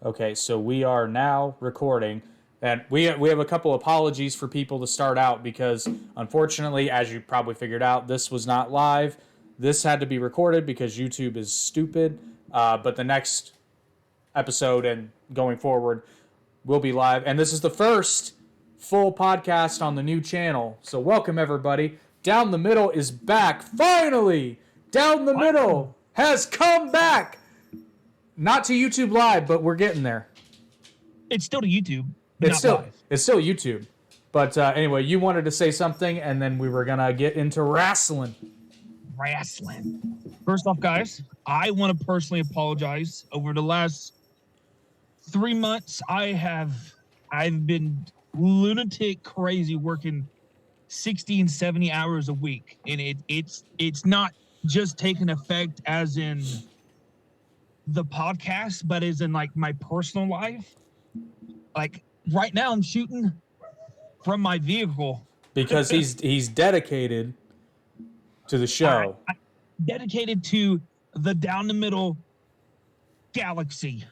Okay, so we are now recording, and we have a couple apologies for people to start out because, unfortunately, as you probably figured out, this was not live. This had to be recorded because YouTube is stupid. But the next episode and going forward will be live, and this is the first full podcast on the new channel. So welcome everybody. Down the Middle is back finally. Down the Middle has come back. Not to YouTube Live, but we're getting there. It's still to YouTube, but It's not live. It's still YouTube. But anyway, you wanted to say something, and then we were going to get into wrestling. First off, guys, I want to personally apologize. Over the last 3 months, I've been lunatic crazy working 60 and 70 hours a week. And it's not just taking effect as in the podcast, but as in like my personal life. Like right now I'm shooting from my vehicle Because he's dedicated to the show. I'm dedicated to the Down the Middle galaxy.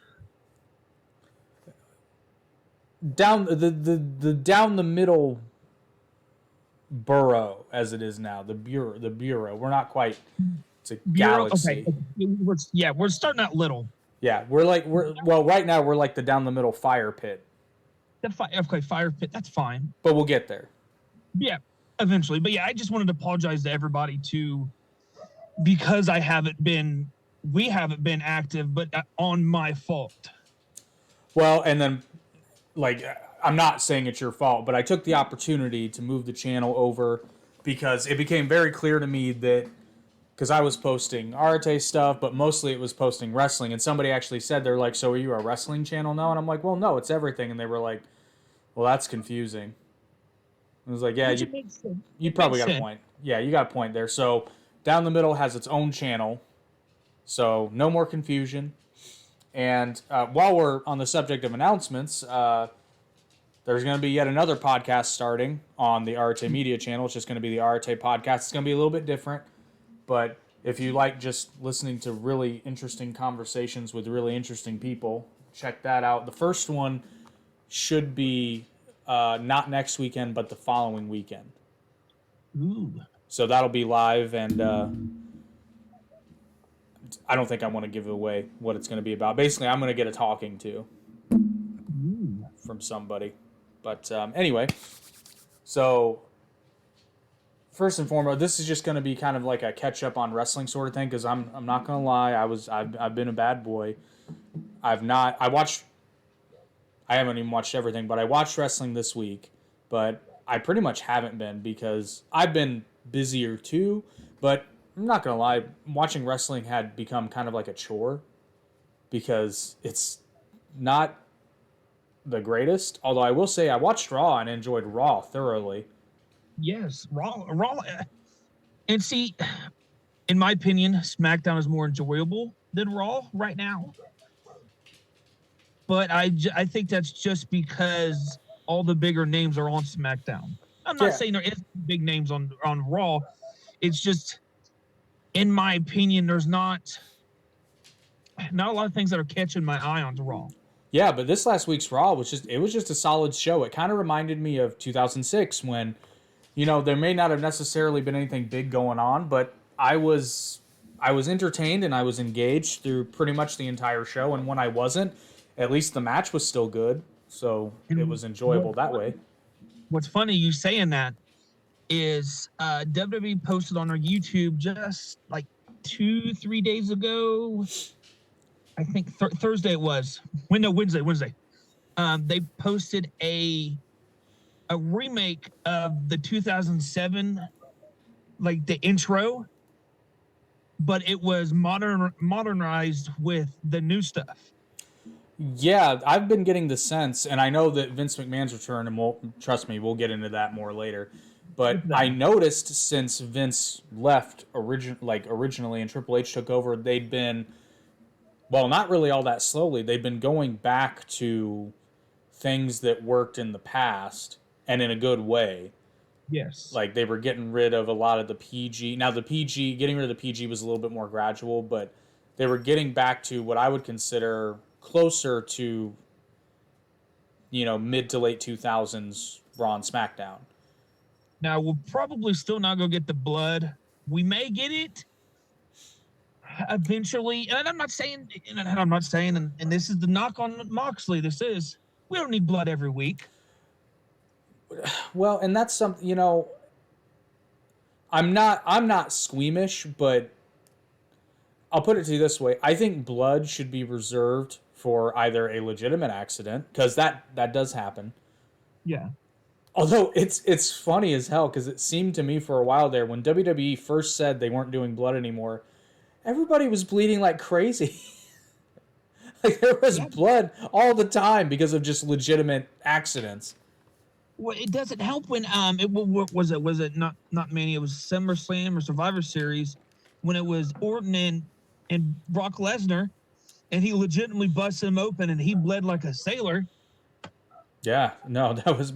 Down the down the middle borough as it is now. The bureau. We're not quite. It's a galaxy. Okay. We're starting out little. Yeah, right now we're like the down the middle fire pit. Fire pit. That's fine. But we'll get there. Yeah, eventually. But yeah, I just wanted to apologize to everybody because we haven't been active, but on my fault. Well, and then, like, I'm not saying it's your fault, but I took the opportunity to move the channel over because it became very clear to me that, because I was posting Arte stuff, but mostly it was posting wrestling, and somebody actually said, they're like, so are you a wrestling channel now? And I'm like, well, no, it's everything. And they were like, well, that's confusing. I was like, yeah, you probably got a point. Yeah, you got a point there. So Down the Middle has its own channel, so no more confusion. And while we're on the subject of announcements, there's going to be yet another podcast starting on the Arte Media channel. It's just going to be the Arte podcast. It's going to be a little bit different, but if you like just listening to really interesting conversations with really interesting people, check that out. The first one should be not next weekend, but the following weekend. Ooh. So that'll be live, and I don't think I want to give away what it's going to be about. Basically, I'm going to get a talking to from somebody. But anyway, so first and foremost, this is just going to be kind of like a catch up on wrestling sort of thing, because I'm not going to lie, I've been a bad boy. I haven't even watched everything, but I watched wrestling this week, but I pretty much haven't been because I've been busier too, but I'm not going to lie, watching wrestling had become kind of like a chore because it's not the greatest. Although I will say I watched Raw and enjoyed Raw thoroughly. Yes, Raw. And see, in my opinion, SmackDown is more enjoyable than Raw right now. But I think that's just because all the bigger names are on SmackDown. I'm not saying there isn't big names on Raw. It's just, in my opinion, there's not a lot of things that are catching my eye on Raw. Yeah, but this last week's Raw was just a solid show. It kind of reminded me of 2006 when, there may not have necessarily been anything big going on, but I was entertained and I was engaged through pretty much the entire show. And when I wasn't, at least the match was still good. So it was enjoyable that way. What's funny you saying that is WWE posted on our YouTube just like 2-3 days ago. I think Thursday it was. Wednesday. They posted a remake of the 2007, like the intro, but it was modernized with the new stuff. Yeah, I've been getting the sense, and I know that Vince McMahon's return, and trust me, we'll get into that more later. But I noticed since Vince left originally and Triple H took over, they'd been, well, not really all that slowly. They've been going back to things that worked in the past and in a good way. Yes. Like they were getting rid of a lot of the PG. Now getting rid of the PG was a little bit more gradual, but they were getting back to what I would consider closer to, mid to late 2000s Raw and SmackDown. Now we'll probably still not go get the blood. We may get it eventually, and I'm not saying, and this is the knock on Moxley. We don't need blood every week. Well, and that's something, I'm not squeamish, but I'll put it to you this way. I think blood should be reserved for either a legitimate accident, because that does happen. Yeah. Although it's funny as hell, because it seemed to me for a while there, when WWE first said they weren't doing blood anymore, everybody was bleeding like crazy. Like there was blood all the time because of just legitimate accidents. Well, it doesn't help when what was it not Mania, it was SummerSlam or Survivor Series when it was Orton and Brock Lesnar, and he legitimately busted him open and he bled like a sailor. Yeah, no, that was,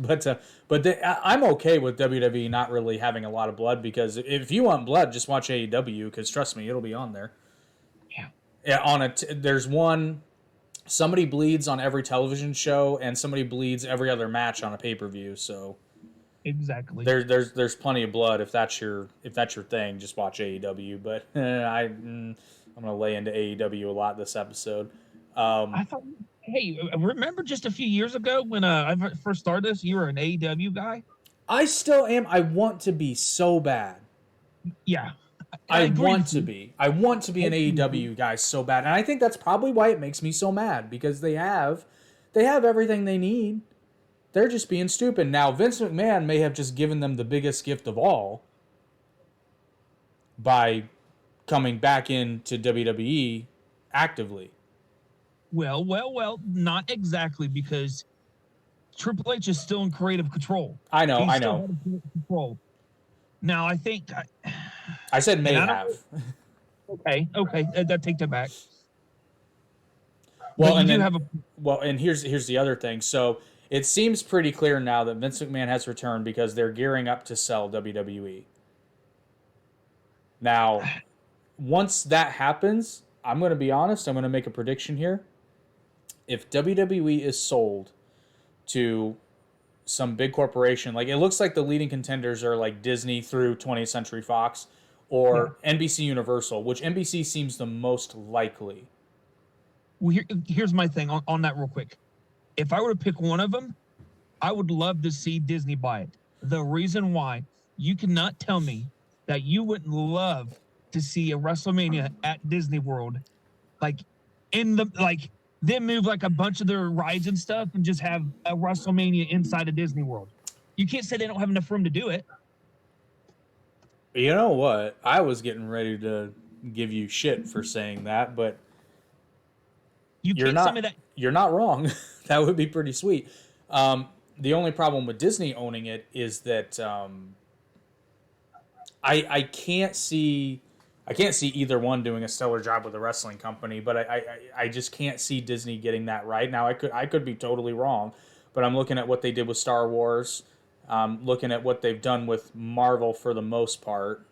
I'm okay with WWE not really having a lot of blood, because if you want blood, just watch AEW, because trust me, it'll be on there. Yeah, there's somebody bleeds on every television show, and somebody bleeds every other match on a pay-per-view. So exactly, there's plenty of blood if that's your thing. Just watch AEW. But I'm gonna lay into AEW a lot this episode. I thought. Hey, remember just a few years ago when I first started this, you were an AEW guy? I still am. I want to be so bad. Yeah. I want to be an AEW guy so bad. And I think that's probably why it makes me so mad, because they have everything they need. They're just being stupid. Now, Vince McMahon may have just given them the biggest gift of all by coming back into WWE actively. Well, not exactly, because Triple H is still in creative control. I know. Control. Now, I think I said may have. Okay, that take that back. Well, and here's the other thing. So it seems pretty clear now that Vince McMahon has returned because they're gearing up to sell WWE. Now, once that happens, I'm going to be honest. I'm going to make a prediction here. If WWE is sold to some big corporation, like it looks like the leading contenders are like Disney through 20th Century Fox or NBC Universal, which NBC seems the most likely. Well, here's my thing on that real quick. If I were to pick one of them, I would love to see Disney buy it. The reason why, you cannot tell me that you wouldn't love to see a WrestleMania at Disney World, then move like a bunch of their rides and stuff and just have a WrestleMania inside of Disney World. You can't say they don't have enough room to do it. You know what? I was getting ready to give you shit for saying that, but you're not wrong. That would be pretty sweet. The only problem with Disney owning it is that I can't see either one doing a stellar job with a wrestling company, but I just can't see Disney getting that right. Now, I could be totally wrong, but I'm looking at what they did with Star Wars, looking at what they've done with Marvel for the most part.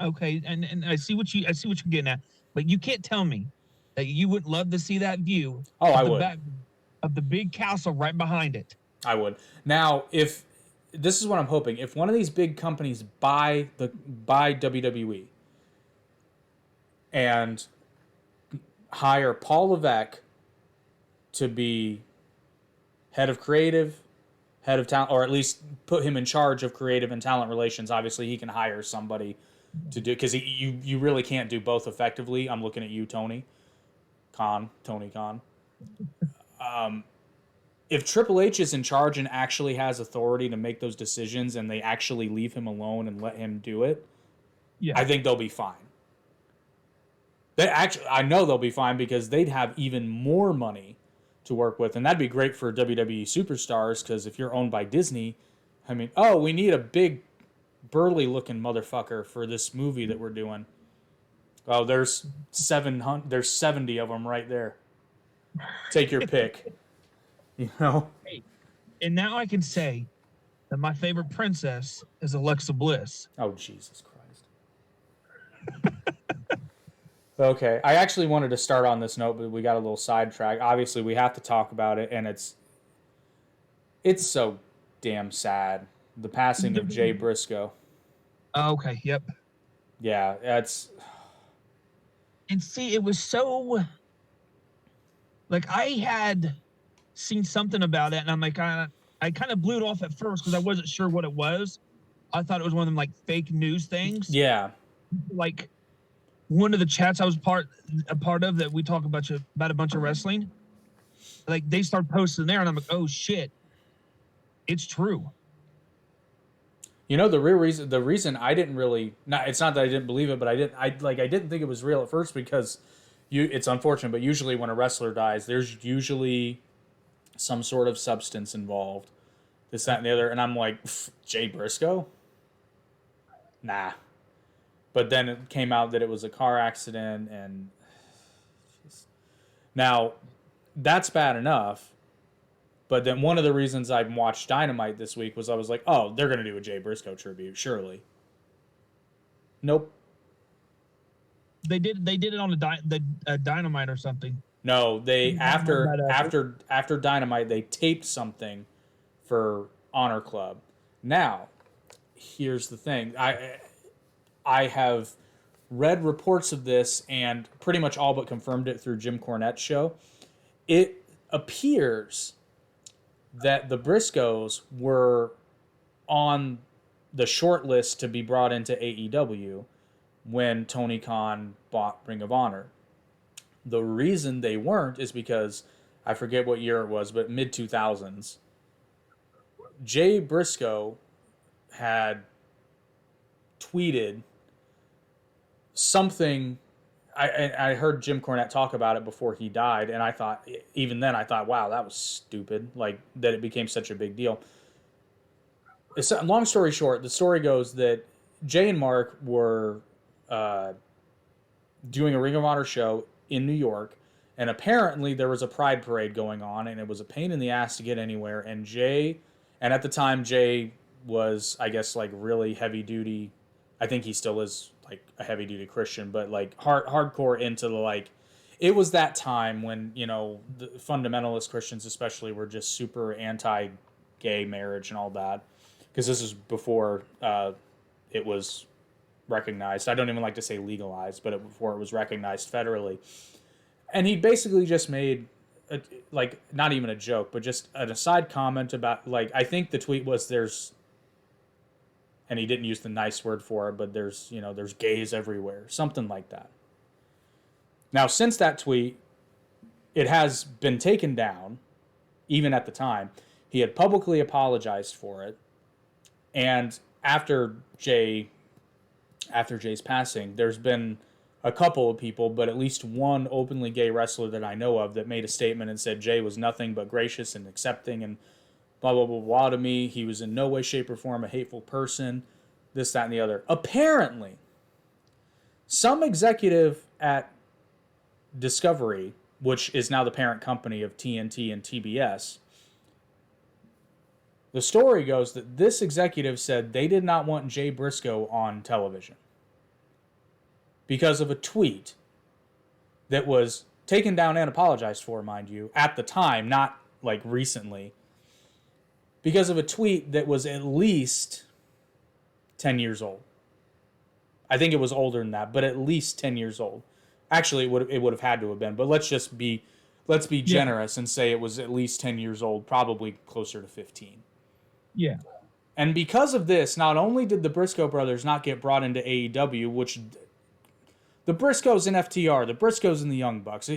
Okay, and I see what you're getting at, but you can't tell me that you wouldn't love to see that view. Oh, I would. Of the big castle right behind it. I would. Now, if this is what I'm hoping, if one of these big companies buy WWE and hire Paul Levesque to be head of creative, head of talent, or at least put him in charge of creative and talent relations. Obviously, he can hire somebody to do, because you really can't do both effectively. I'm looking at you, Tony Khan. If Triple H is in charge and actually has authority to make those decisions, and they actually leave him alone and let him do it, I think they'll be fine. I know they'll be fine, because they'd have even more money to work with, and that'd be great for WWE superstars, because if you're owned by Disney, I mean, we need a big, burly-looking motherfucker for this movie that we're doing. Oh, there's 70 of them right there. Take your pick. You know? Hey, and now I can say that my favorite princess is Alexa Bliss. Oh, Jesus Christ. Okay, I actually wanted to start on this note, but we got a little sidetracked. Obviously, we have to talk about it, and it's so damn sad. The passing of Jay Briscoe. Okay, yep. Yeah, that's And see, it was so like I had seen something about it, and I'm like, I kind of blew it off at first because I wasn't sure what it was. I thought it was one of them like fake news things. yeah. Like one of the chats I was a part of that we talk about a bunch of wrestling. Like they start posting there, and I'm like, oh shit, it's true. You know the reason I didn't really not it's not that I didn't believe it, but I didn't think it was real at first because it's unfortunate, but usually when a wrestler dies, there's usually some sort of substance involved. This, that, and the other, and I'm like, Jay Briscoe? Nah. But then it came out that it was a car accident, and now that's bad enough. But then one of the reasons I watched Dynamite this week was I was like, oh, they're gonna do a Jay Briscoe tribute, surely. Nope. They did it on the Dynamite or something. No, they after Dynamite they taped something for Honor Club. Now, here's the thing. I have read reports of this and pretty much all but confirmed it through Jim Cornette's show. It appears that the Briscoes were on the short list to be brought into AEW when Tony Khan bought Ring of Honor. The reason they weren't is because I forget what year it was, but mid 2000s. Jay Briscoe had tweeted something. I heard Jim Cornette talk about it before he died, and I thought, even then, I thought, wow, that was stupid. Like that, it became such a big deal. Long story short, the story goes that Jay and Mark were doing a Ring of Honor show in New York, and apparently there was a pride parade going on, and it was a pain in the ass to get anywhere. And at the time, Jay was, I guess, like really heavy duty. I think he still is like a heavy duty Christian, but like hardcore into the like. It was that time when the fundamentalist Christians especially were just super anti-gay marriage and all that, because this is before it was recognized. I don't even like to say legalized, but before it was recognized federally. And he basically just made not even a joke, but just an aside comment about I think the tweet was and he didn't use the nice word for it, but there's gays everywhere, something like that. Now, since that tweet, it has been taken down, even at the time. He had publicly apologized for it, and after Jay's passing, there's been a couple of people, but at least one openly gay wrestler that I know of that made a statement and said Jay was nothing but gracious and accepting and blah, blah, blah, blah to me. He was in no way, shape, or form a hateful person, this, that, and the other. Apparently, some executive at Discovery, which is now the parent company of TNT and TBS, the story goes that this executive said they did not want Jay Briscoe on television because of a tweet that was taken down and apologized for, mind you, at the time, not recently, because of a tweet that was at least 10 years old. I think it was older than that, but at least 10 years old. Actually, it would have had to have been, but let's be generous and say it was at least 10 years old, probably closer to 15. Yeah. And because of this, not only did the Briscoe brothers not get brought into AEW, which the Briscoes in FTR, the Briscoes in the Young Bucks,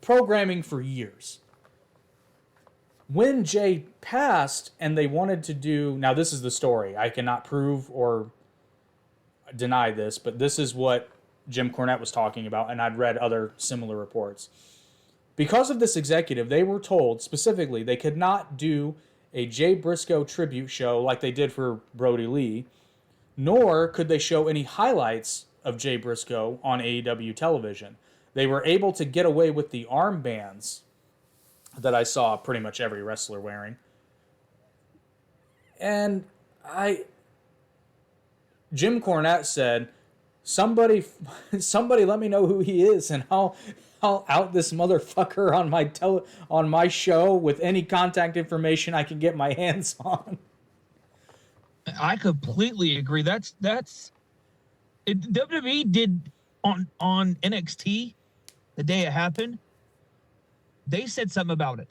programming for years. When Jay passed and they wanted to do... Now, this is the story. I cannot prove or deny this, but this is what Jim Cornette was talking about, and I'd read other similar reports. Because of this executive, they were told specifically they could not do a Jay Briscoe tribute show like they did for Brody Lee, nor could they show any highlights of Jay Briscoe on AEW television. They were able to get away with the armbands that I saw pretty much every wrestler wearing. And Jim Cornette said, somebody, somebody, let me know who he is, and I'll out this motherfucker on my show with any contact information I can get my hands on. I completely agree. WWE did on NXT the day it happened. They said something about it.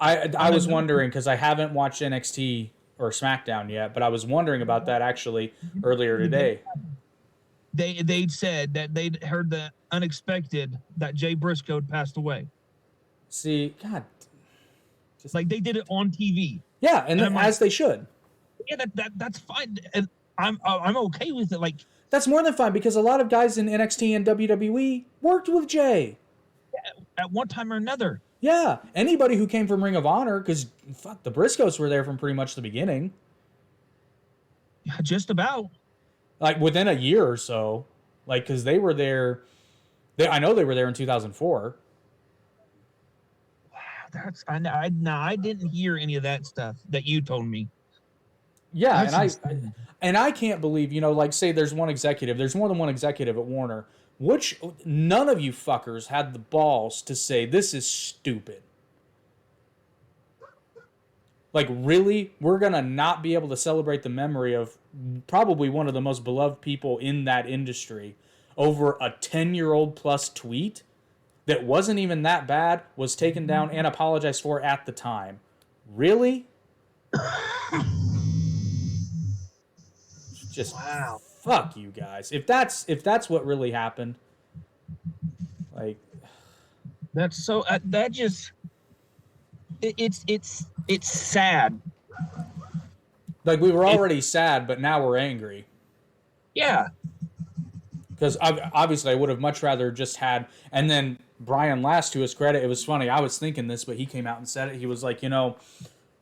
I was wondering, because I haven't watched NXT or SmackDown yet, but I was wondering about that actually earlier today. They said that they'd heard the unexpected that Jay Briscoe had passed away. See, God, just like they did it on TV. Yeah, and then, as they should. Yeah, that's fine, and I'm okay with it. Like, that's more than fine, because a lot of guys in NXT and WWE worked with Jay at one time or another. Yeah, anybody who came from Ring of Honor, because fuck, the Briscoes were there from pretty much the beginning. Yeah, just about. Like within a year or so, like because they were there. I know they were there in 2004. Wow, that's I didn't hear any of that stuff that you told me. Yeah, and I can't believe, like say there's more than one executive at Warner. Which none of you fuckers had the balls to say this is stupid. Like, really? We're going to not be able to celebrate the memory of probably one of the most beloved people in that industry over a 10-year-old plus tweet that wasn't even that bad, was taken down and apologized for at the time. Really? Just wow. Fuck you guys. If that's what really happened, like that's so that just it's sad. Like we were already sad, but now we're angry. Yeah. Because obviously I would have much rather just had, and then Brian Last, to his credit, it was funny. I was thinking this, but he came out and said it. He was like,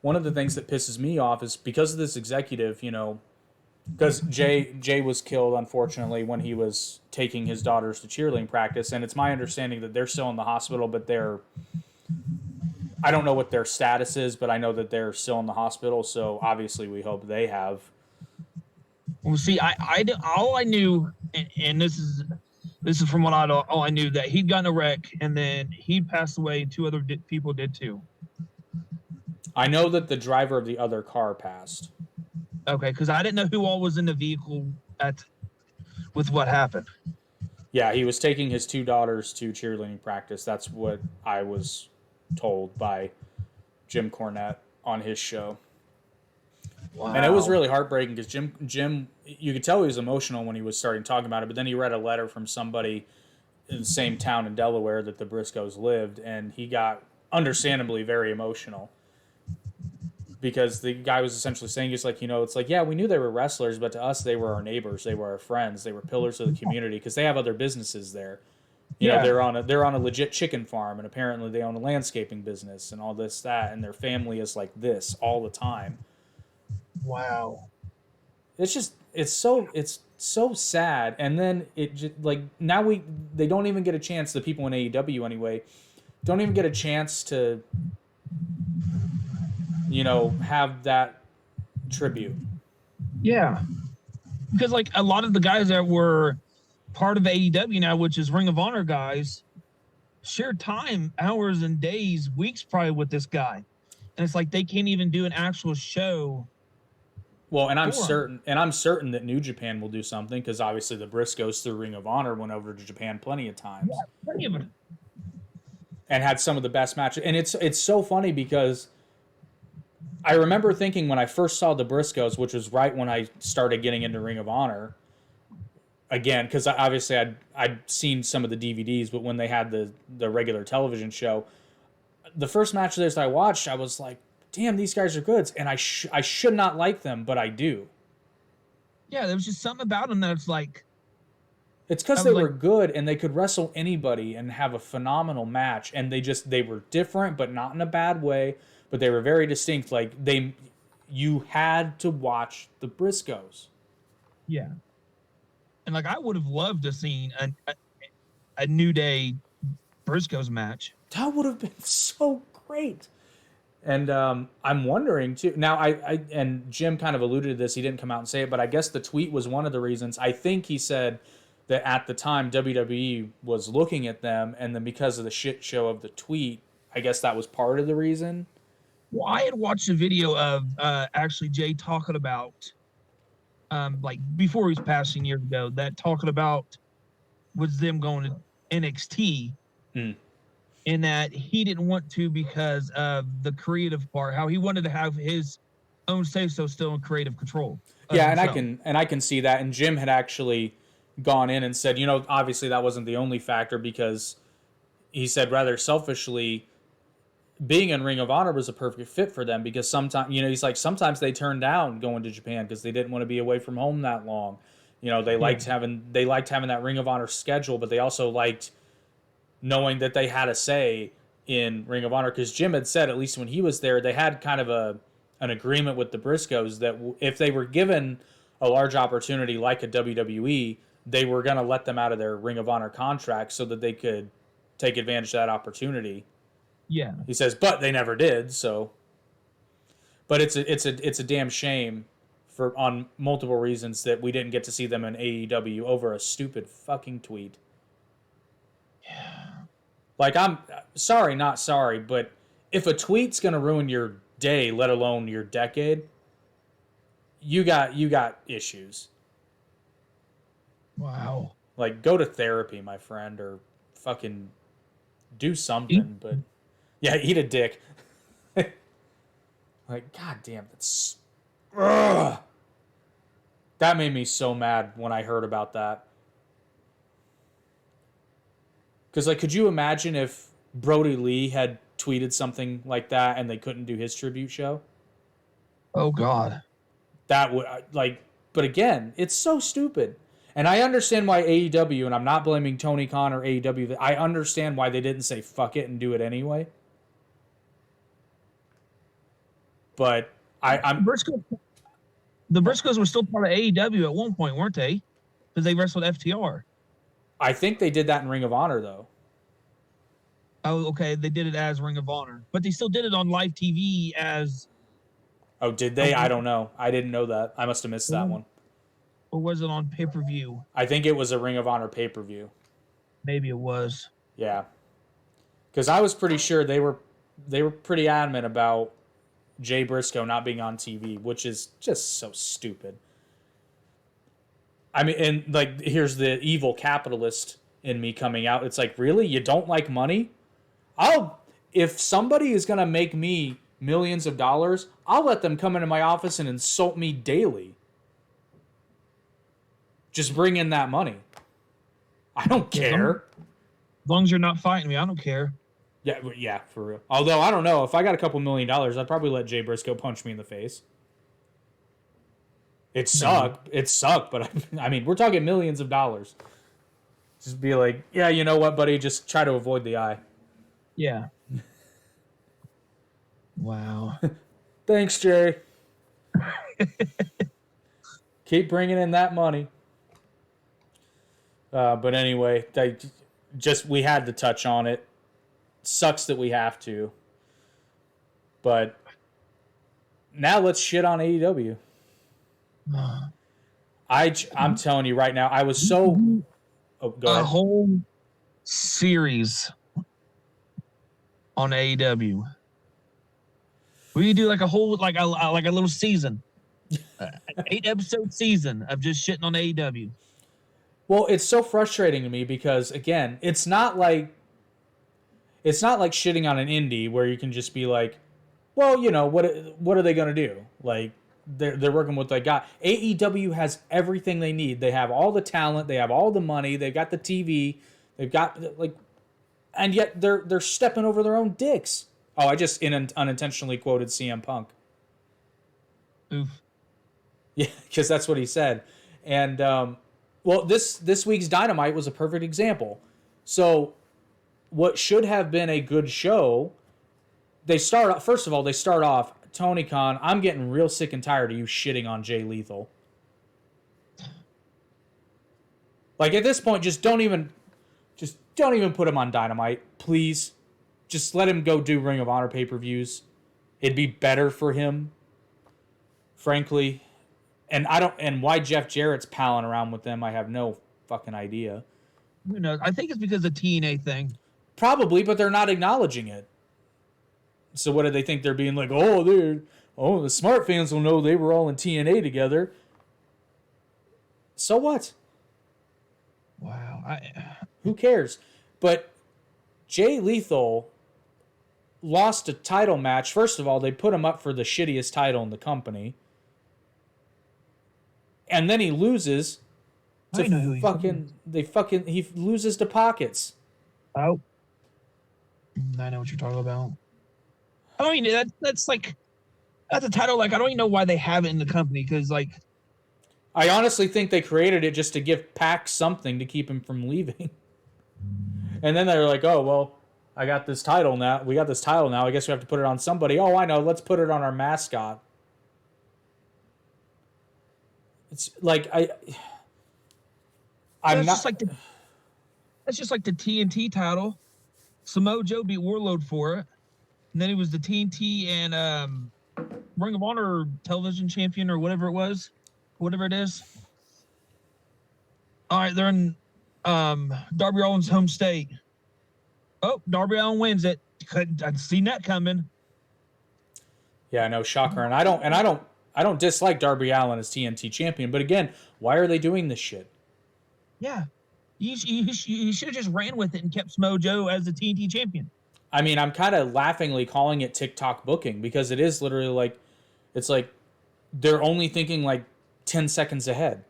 one of the things that pisses me off is because of this executive, because Jay was killed, unfortunately, when he was taking his daughters to cheerleading practice. And it's my understanding that they're still in the hospital, but I don't know what their status is, but I know that they're still in the hospital. So obviously we hope they have. Well, see, all I knew, and this is from what I knew, that he'd gotten a wreck and then he passed away. 2 other people did too. I know that the driver of the other car passed. Okay, because I didn't know who all was in the vehicle with what happened. Yeah, he was taking his 2 daughters to cheerleading practice. That's what I was told by Jim Cornette on his show. Wow. And it was really heartbreaking because Jim, you could tell he was emotional when he was starting talking about it, but then he read a letter from somebody in the same town in Delaware that the Briscoes lived, and he got understandably very emotional. Because the guy was essentially saying, it's like, it's like, yeah, we knew they were wrestlers, but to us, they were our neighbors. They were our friends. They were pillars of the community because they have other businesses there. You know, they're on a legit chicken farm, and apparently they own a landscaping business and all this, that, and their family is like this all the time. Wow. It's so sad. And then it just, like, now they don't even get a chance, the people in AEW anyway, don't even get a chance to have that tribute. Yeah. Because, like, a lot of the guys that were part of AEW now, which is Ring of Honor guys, share time, hours and days, weeks probably with this guy. And it's like they can't even do an actual show. Well, and I'm certain that New Japan will do something because obviously the Briscoes through Ring of Honor went over to Japan plenty of times. Yeah, plenty of it. And had some of the best matches. And it's so funny because I remember thinking when I first saw the Briscoes, which was right when I started getting into Ring of Honor, again, because obviously I'd seen some of the DVDs, but when they had the regular television show, the first match of theirs I watched, I was like, damn, these guys are good. And I should not like them, but I do. Yeah, there was just something about them that's like... It's because they were good and they could wrestle anybody and have a phenomenal match. And they were different, but not in a bad way. But they were very distinct. Like, you had to watch the Briscoes. Yeah. And, like, I would have loved to seen a New Day Briscoes match. That would have been so great. And I'm wondering, too. Now, and Jim kind of alluded to this. He didn't come out and say it, but I guess the tweet was one of the reasons. I think he said that at the time WWE was looking at them, and then because of the shit show of the tweet, I guess that was part of the reason. Well, I had watched a video of actually Jay talking about like before he was passing years ago, that talking about was them going to NXT, Mm. in that he didn't want to because of the creative part, how he wanted to have his own say so still in creative control. Yeah, and I can see that. And Jim had actually gone in and said, obviously that wasn't the only factor, because he said rather selfishly, being in Ring of Honor was a perfect fit for them, because sometimes, he's like, sometimes they turned down going to Japan because they didn't want to be away from home that long. They liked having that Ring of Honor schedule, but they also liked knowing that they had a say in Ring of Honor, because Jim had said, at least when he was there, they had kind of an agreement with the Briscoes that if they were given a large opportunity like a WWE, they were going to let them out of their Ring of Honor contract so that they could take advantage of that opportunity. Yeah. He says, but they never did. So, but it's a damn shame for on multiple reasons that we didn't get to see them in AEW over a stupid fucking tweet. Yeah. Like, I'm sorry, not sorry, but if a tweet's gonna ruin your day, let alone your decade, you got issues. Wow. Like, go to therapy, my friend, or fucking do something. But yeah, eat a dick. Like, goddamn, that's ugh. That made me so mad when I heard about that. Because, like, could you imagine if Brody Lee had tweeted something like that and they couldn't do his tribute show? Oh, God. That would, but again, it's so stupid. And I understand why AEW, and I'm not blaming Tony Khan or AEW, I understand why they didn't say fuck it and do it anyway. But the Briscoes were still part of AEW at one point, weren't they? Because they wrestled FTR. I think they did that in Ring of Honor, though. Oh, okay. They did it as Ring of Honor, but they still did it on live TV as. Oh, did they? I don't know. I didn't know that. I must have missed that one. Or was it on pay-per-view? I think it was a Ring of Honor pay-per-view. Maybe it was. Yeah. Because I was pretty sure they were pretty adamant about Jay Briscoe not being on TV, which is just so stupid. I mean, and like, here's the evil capitalist in me coming out. It's like, really? You don't like money? If somebody is going to make me millions of dollars, I'll let them come into my office and insult me daily. Just bring in that money. I don't care. As long as you're not fighting me, I don't care. Yeah, for real. Although, I don't know. If I got a couple $1 million, I'd probably let Jay Briscoe punch me in the face. It sucked. It sucked, but I mean, we're talking millions of dollars. Just be like, yeah, you know what, buddy? Just try to avoid the eye. Yeah. Wow. Thanks, Jay. Keep bringing in that money. But anyway, we had to touch on it. Sucks that we have to. But now let's shit on AEW. I'm telling you right now, I was so... Oh, go ahead. A whole series on AEW. We do like a whole, like a little season. 8-episode season of just shitting on AEW. Well, it's so frustrating to me because, again, it's not like shitting on an indie where you can just be like, well, what are they going to do? Like, they're working with what they got. AEW has everything they need. They have all the talent. They have all the money. They've got the TV. They've got, and yet they're stepping over their own dicks. Oh, I just unintentionally quoted CM Punk. Oof. Yeah, because that's what he said. And, well, this week's Dynamite was a perfect example. So, what should have been a good show, first of all, they start off, Tony Khan, I'm getting real sick and tired of you shitting on Jay Lethal. Like, at this point, just don't even put him on Dynamite, please. Just let him go do Ring of Honor pay-per-views. It'd be better for him, frankly. And why Jeff Jarrett's palling around with them, I have no fucking idea. Who knows? I think it's because of the TNA thing. Probably, but they're not acknowledging it. So what do they think? They're being like, the smart fans will know they were all in TNA together. So what? Wow. Who cares? But Jay Lethal lost a title match. First of all, they put him up for the shittiest title in the company. And then he loses to he loses to Pockets. Oh. I know what you're talking about. I don't even that's a title like I don't even know why they have it in the company because like I honestly think they created it just to give Pac something to keep him from leaving. And then they're like, oh well, I got this title now. We got this title now. I guess we have to put it on somebody. Oh, I know. Let's put it on our mascot. It's like I'm not. That's just like the TNT title. Samoa Joe beat Warlord for it, and then he was the TNT and Ring of Honor television champion or whatever it is. All right, they're in Darby Allin's home state. Oh, Darby Allin wins it. I'd seen that coming. Yeah, no shocker, and I don't dislike Darby Allin as TNT champion, but again, why are they doing this shit? Yeah, you should have just ran with it and kept Samoa Joe as the TNT champion. I mean, I'm kind of laughingly calling it TikTok booking because it is literally like, it's like they're only thinking like 10 seconds ahead.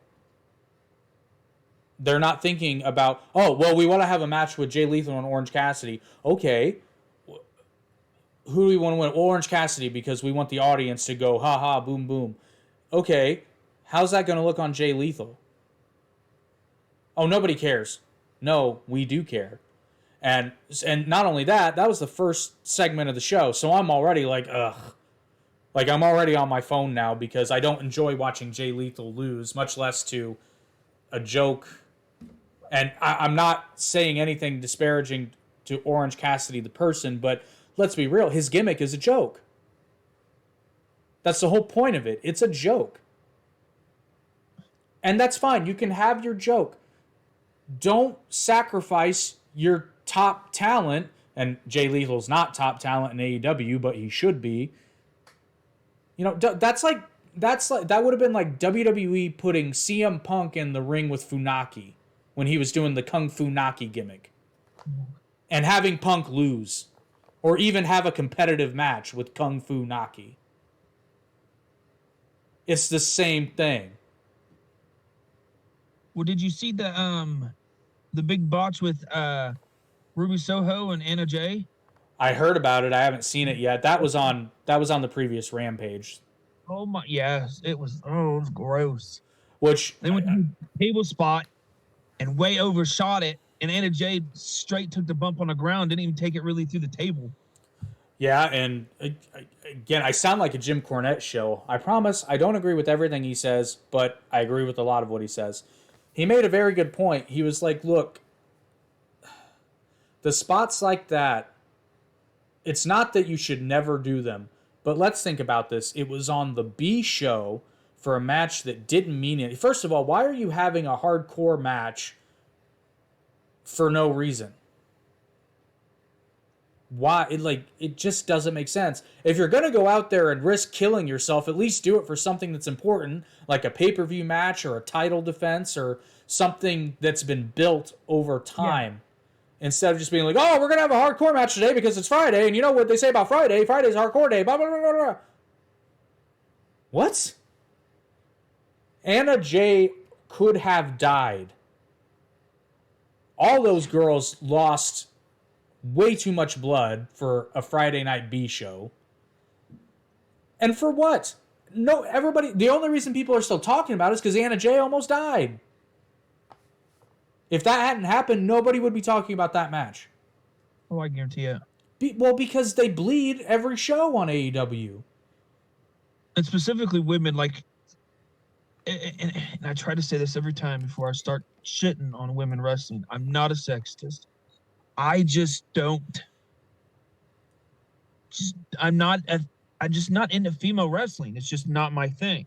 They're not thinking about, oh, well, we want to have a match with Jay Lethal and Orange Cassidy. Okay. Who do we want to win? Orange Cassidy, because we want the audience to go, ha ha, boom, boom. Okay. How's that going to look on Jay Lethal? Oh, nobody cares. No, we do care. And not only that, that was the first segment of the show. So I'm already like, ugh. Like, I'm already on my phone now because I don't enjoy watching Jay Lethal lose, much less to a joke. And I'm not saying anything disparaging to Orange Cassidy, the person, but let's be real. His gimmick is a joke. That's the whole point of it. It's a joke. And that's fine. You can have your joke. Don't sacrifice your top talent. And Jay Lethal's not top talent in AEW, but he should be. You know, that would have been like WWE putting CM Punk in the ring with Funaki when he was doing the Kung Fu Naki gimmick. And having Punk lose. Or even have a competitive match with Kung Fu Naki. It's the same thing. Well, did you see the big botch with Ruby Soho and Anna Jay? I heard about it. I haven't seen it yet. That was on the previous Rampage. Oh my, yes, it was gross. Which they went to the table spot and way overshot it, and Anna Jay straight took the bump on the ground, didn't even take it really through the table. Yeah, and again, I sound like a Jim Cornette show. I promise I don't agree with everything he says, but I agree with a lot of what he says. He made a very good point. He was like, look, the spots like that, it's not that you should never do them, but let's think about this. It was on the B show for a match that didn't mean anything. First of all, why are you having a hardcore match for no reason? Why? It just doesn't make sense. If you're going to go out there and risk killing yourself, at least do it for something that's important, like a pay-per-view match or a title defense or something that's been built over time. Yeah. Instead of just being like, oh, we're going to have a hardcore match today because it's Friday, and you know what they say about Friday? Friday's hardcore day, blah, blah, blah, blah, blah. What? Anna Jay could have died. All those girls lost way too much blood for a Friday night B show. And for what? No, everybody, the only reason people are still talking about it is because Anna Jay almost died. If that hadn't happened, nobody would be talking about that match. Oh, I guarantee it. Well, because they bleed every show on AEW. And specifically women, like, and I try to say this every time before I start shitting on women wrestling. I'm not a sexist. I just don't. I'm just not into female wrestling. It's just not my thing.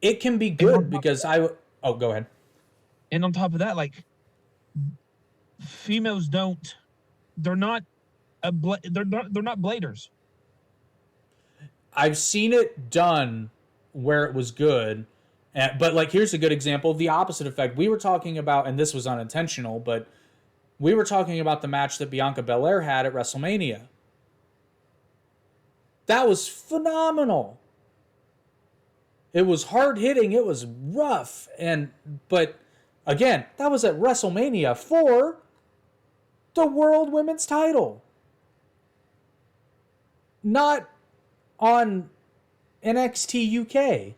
It can be good because go ahead. And on top of that, like, females don't, they're not they're not bladers. I've seen it done where it was good, but like here's a good example of the opposite effect. We were talking about, and this was unintentional, but we were talking about the match that Bianca Belair had at WrestleMania. That was phenomenal. It was hard hitting, it was rough, but again, that was at WrestleMania for the World Women's title. Not on NXT UK.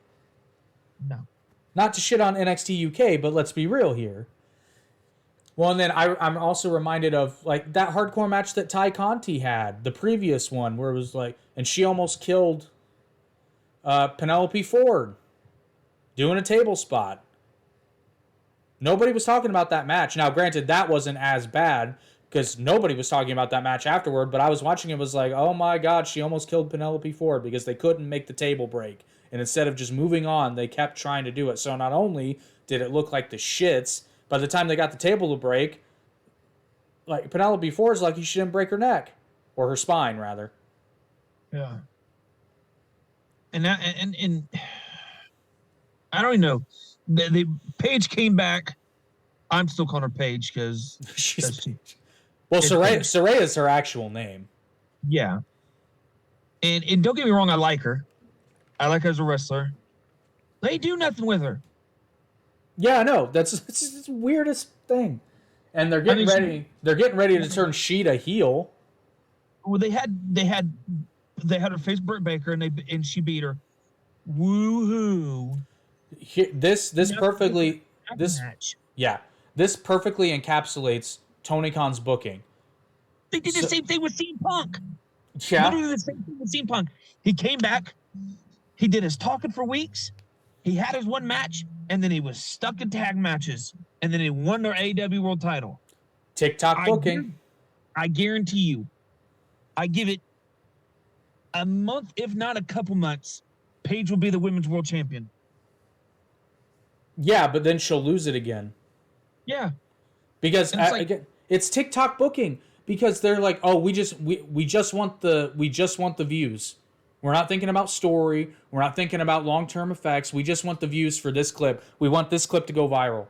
No. Not to shit on NXT UK, but let's be real here. Well, and then I'm also reminded of like that hardcore match that Ty Conti had, the previous one, where it was like, and she almost killed Penelope Ford doing a table spot. Nobody was talking about that match. Now, granted, that wasn't as bad because nobody was talking about that match afterward, but I was watching it, was like, oh my God, she almost killed Penelope Ford because they couldn't make the table break. And instead of just moving on, they kept trying to do it. So not only did it look like the shits, by the time they got the table to break, like Penelope Ford's lucky she didn't break her neck. Or her spine, rather. Yeah. And I don't even know. The Paige came back. I'm still calling her Paige because well, Saraya is her actual name. Yeah. And don't get me wrong, I like her. I like her as a wrestler. They do nothing with her. Yeah, I know. It's the weirdest thing. And they're getting ready. They're getting ready to turn Sheeta heel. Well, they had her face Britt Baker, and she beat her. Woohoo! This perfectly encapsulates Tony Khan's booking. They did the same thing with CM Punk. Yeah, literally the same thing with CM Punk. He came back. He did his talking for weeks. He had his one match, and then he was stuck in tag matches, and then he won their AEW World Title. TikTok booking. I guarantee you, I give it a month, if not a couple months, Paige will be the Women's World Champion. Yeah, but then she'll lose it again. Yeah. Because again, it's TikTok booking. Because they're like, oh, we just want the views. We're not thinking about story. We're not thinking about long-term effects. We just want the views for this clip. We want this clip to go viral.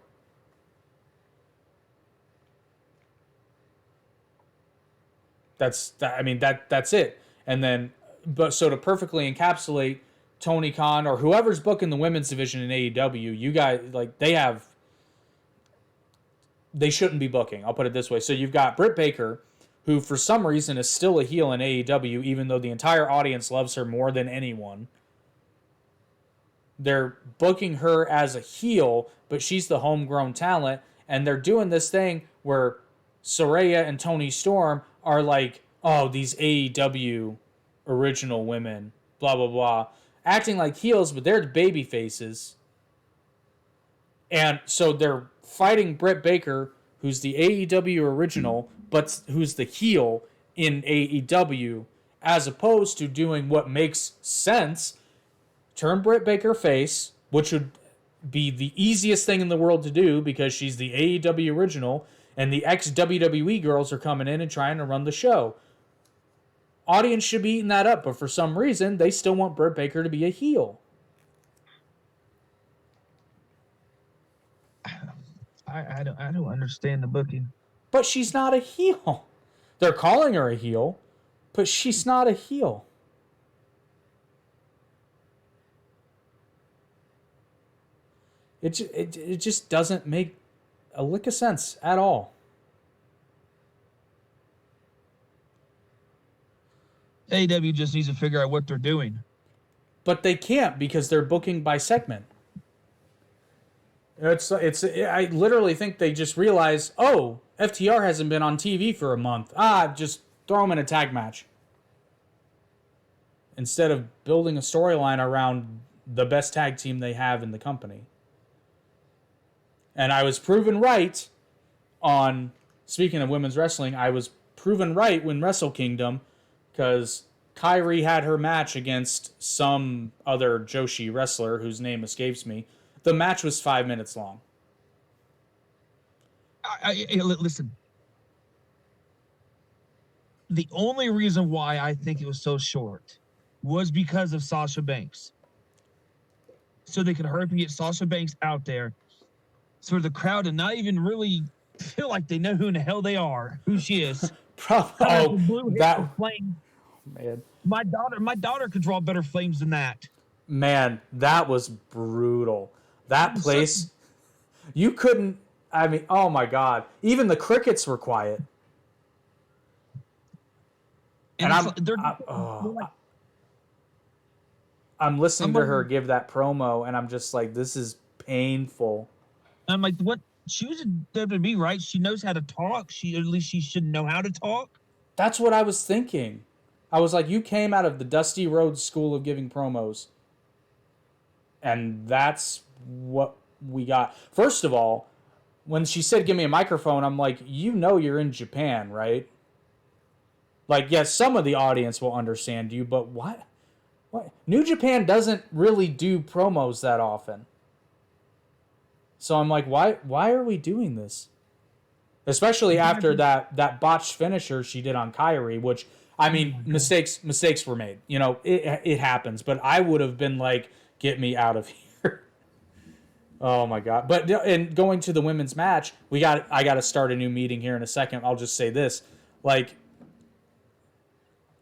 That's it. And then, so to perfectly encapsulate Tony Khan or whoever's booking the women's division in AEW, you guys, like, they shouldn't be booking. I'll put it this way. So you've got Britt Baker, who for some reason is still a heel in AEW, even though the entire audience loves her more than anyone. They're booking her as a heel, but she's the homegrown talent, and they're doing this thing where Saraya and Toni Storm are like, oh, these AEW original women, blah, blah, blah, acting like heels, but they're the baby faces. And so they're fighting Britt Baker, who's the AEW original, but who's the heel in AEW, as opposed to doing what makes sense, turn Britt Baker face, which would be the easiest thing in the world to do because she's the AEW original, and the ex-WWE girls are coming in and trying to run the show. Audience should be eating that up, but for some reason, they still want Britt Baker to be a heel. I don't understand the booking. But she's not a heel. They're calling her a heel, but she's not a heel. It just doesn't make a lick of sense at all. AEW just needs to figure out what they're doing. But they can't because they're booking by segment. I literally think they just realize, oh, FTR hasn't been on TV for a month. Just throw them in a tag match. Instead of building a storyline around the best tag team they have in the company. And I was proven right on, speaking of women's wrestling, I was proven right when Wrestle Kingdom, because Kairi had her match against some other Joshi wrestler whose name escapes me. The match was 5 minutes long. Listen. The only reason why I think it was so short was because of Sasha Banks. So they could hurry up and get Sasha Banks out there, so the crowd and not even really feel like they know who in the hell they are, who she is. Oh, that flame. Man, My daughter could draw better flames than that. Man, that was brutal. That place, you couldn't. I mean, oh my God! Even the crickets were quiet. And I'm listening to her give that promo, and I'm just like, this is painful. I'm like, what? She was in WWE, right? She knows how to talk. At least she should know how to talk. That's what I was thinking. I was like, you came out of the Dusty Rhodes School of giving promos, and that's what we got. First of all, when she said, give me a microphone, I'm like, you know you're in Japan, right? Like, yes, some of the audience will understand you, but what? New Japan doesn't really do promos that often. So I'm like, why are we doing this? Especially after that botched finisher she did on Kyrie, which, I mean, mistakes were made. You know, it happens. But I would have been like, get me out of here. Oh my God. But and going to the women's match, I got to start a new meeting here in a second. I'll just say this. Like,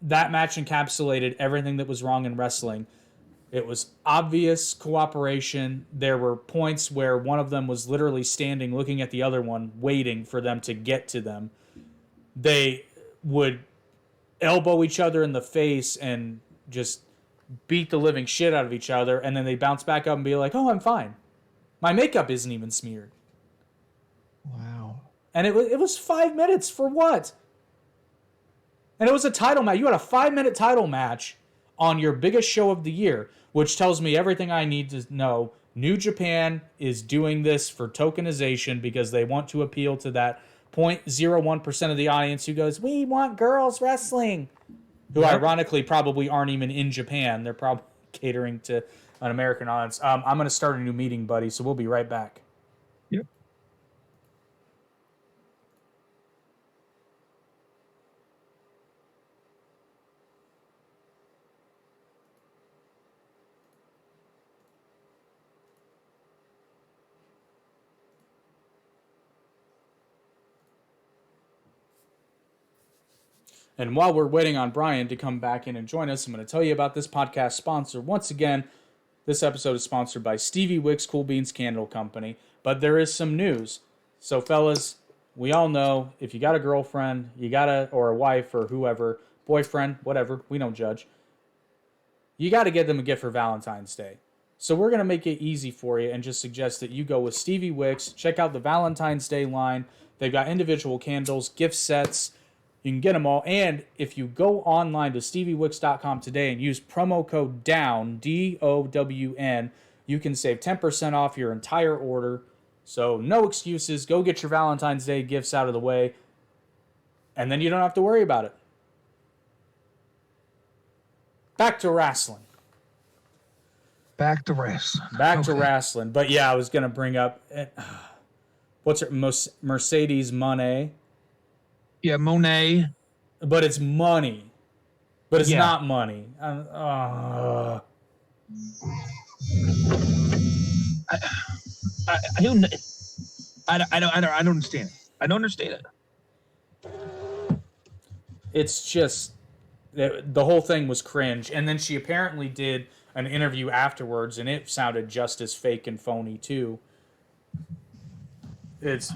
that match encapsulated everything that was wrong in wrestling. It was obvious cooperation. There were points where one of them was literally standing, looking at the other one, waiting for them to get to them. They would elbow each other in the face and just beat the living shit out of each other, and then they bounce back up and be like, oh, I'm fine. My makeup isn't even smeared. Wow. And it was 5 minutes for what? And it was a title match. You had a 5-minute title match on your biggest show of the year, which tells me everything I need to know. New Japan is doing this for tokenization because they want to appeal to that 0.01% of the audience who goes, we want girls wrestling. Who ironically probably aren't even in Japan. They're probably catering to an American audience. I'm going to start a new meeting, buddy, so we'll be right back. Yep. And while we're waiting on Brian to come back in and join us, I'm going to tell you about this podcast sponsor. Once again, this episode is sponsored by Stevie Wicks Cool Beans Candle Company. But there is some news. So, fellas, we all know if you got a girlfriend, or a wife or whoever, boyfriend, whatever, we don't judge, you got to get them a gift for Valentine's Day. So we're going to make it easy for you and just suggest that you go with Stevie Wicks. Check out the Valentine's Day line. They've got individual candles, gift sets. You can get them all. And if you go online to steviewicks.com today and use promo code DOWN, DOWN, you can save 10% off your entire order. So no excuses. Go get your Valentine's Day gifts out of the way. And then you don't have to worry about it. Back to wrestling. Back to wrestling. To wrestling. But yeah, I was going to bring up, what's her, Mercedes Moné. Yeah, Monet. But it's money. But it's not money. I don't understand it. I don't understand it. It's just the whole thing was cringe. And then she apparently did an interview afterwards, and it sounded just as fake and phony too. It's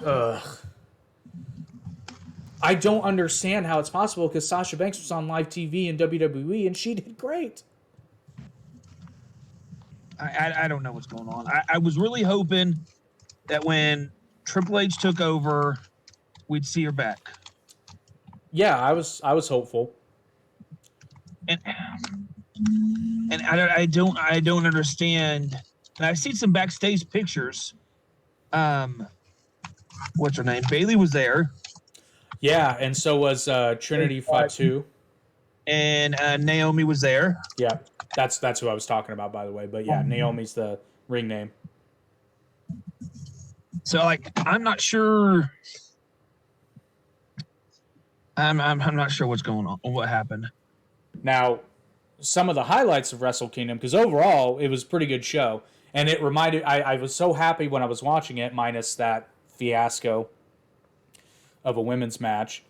I don't understand how it's possible because Sasha Banks was on live TV in WWE and she did great. I don't know what's going on. I was really hoping that when Triple H took over, we'd see her back. Yeah, I was hopeful. And I don't understand. And I've seen some backstage pictures. What's her name? Bailey was there. Yeah, and so was Trinity Fatu. And Naomi was there. Yeah, that's who I was talking about, by the way. But yeah, Naomi's the ring name. So like, I'm not sure. I'm not sure what's going on. What happened? Now, some of the highlights of Wrestle Kingdom, because overall it was a pretty good show, and it reminded. I was so happy when I was watching it, minus that fiasco of a women's match.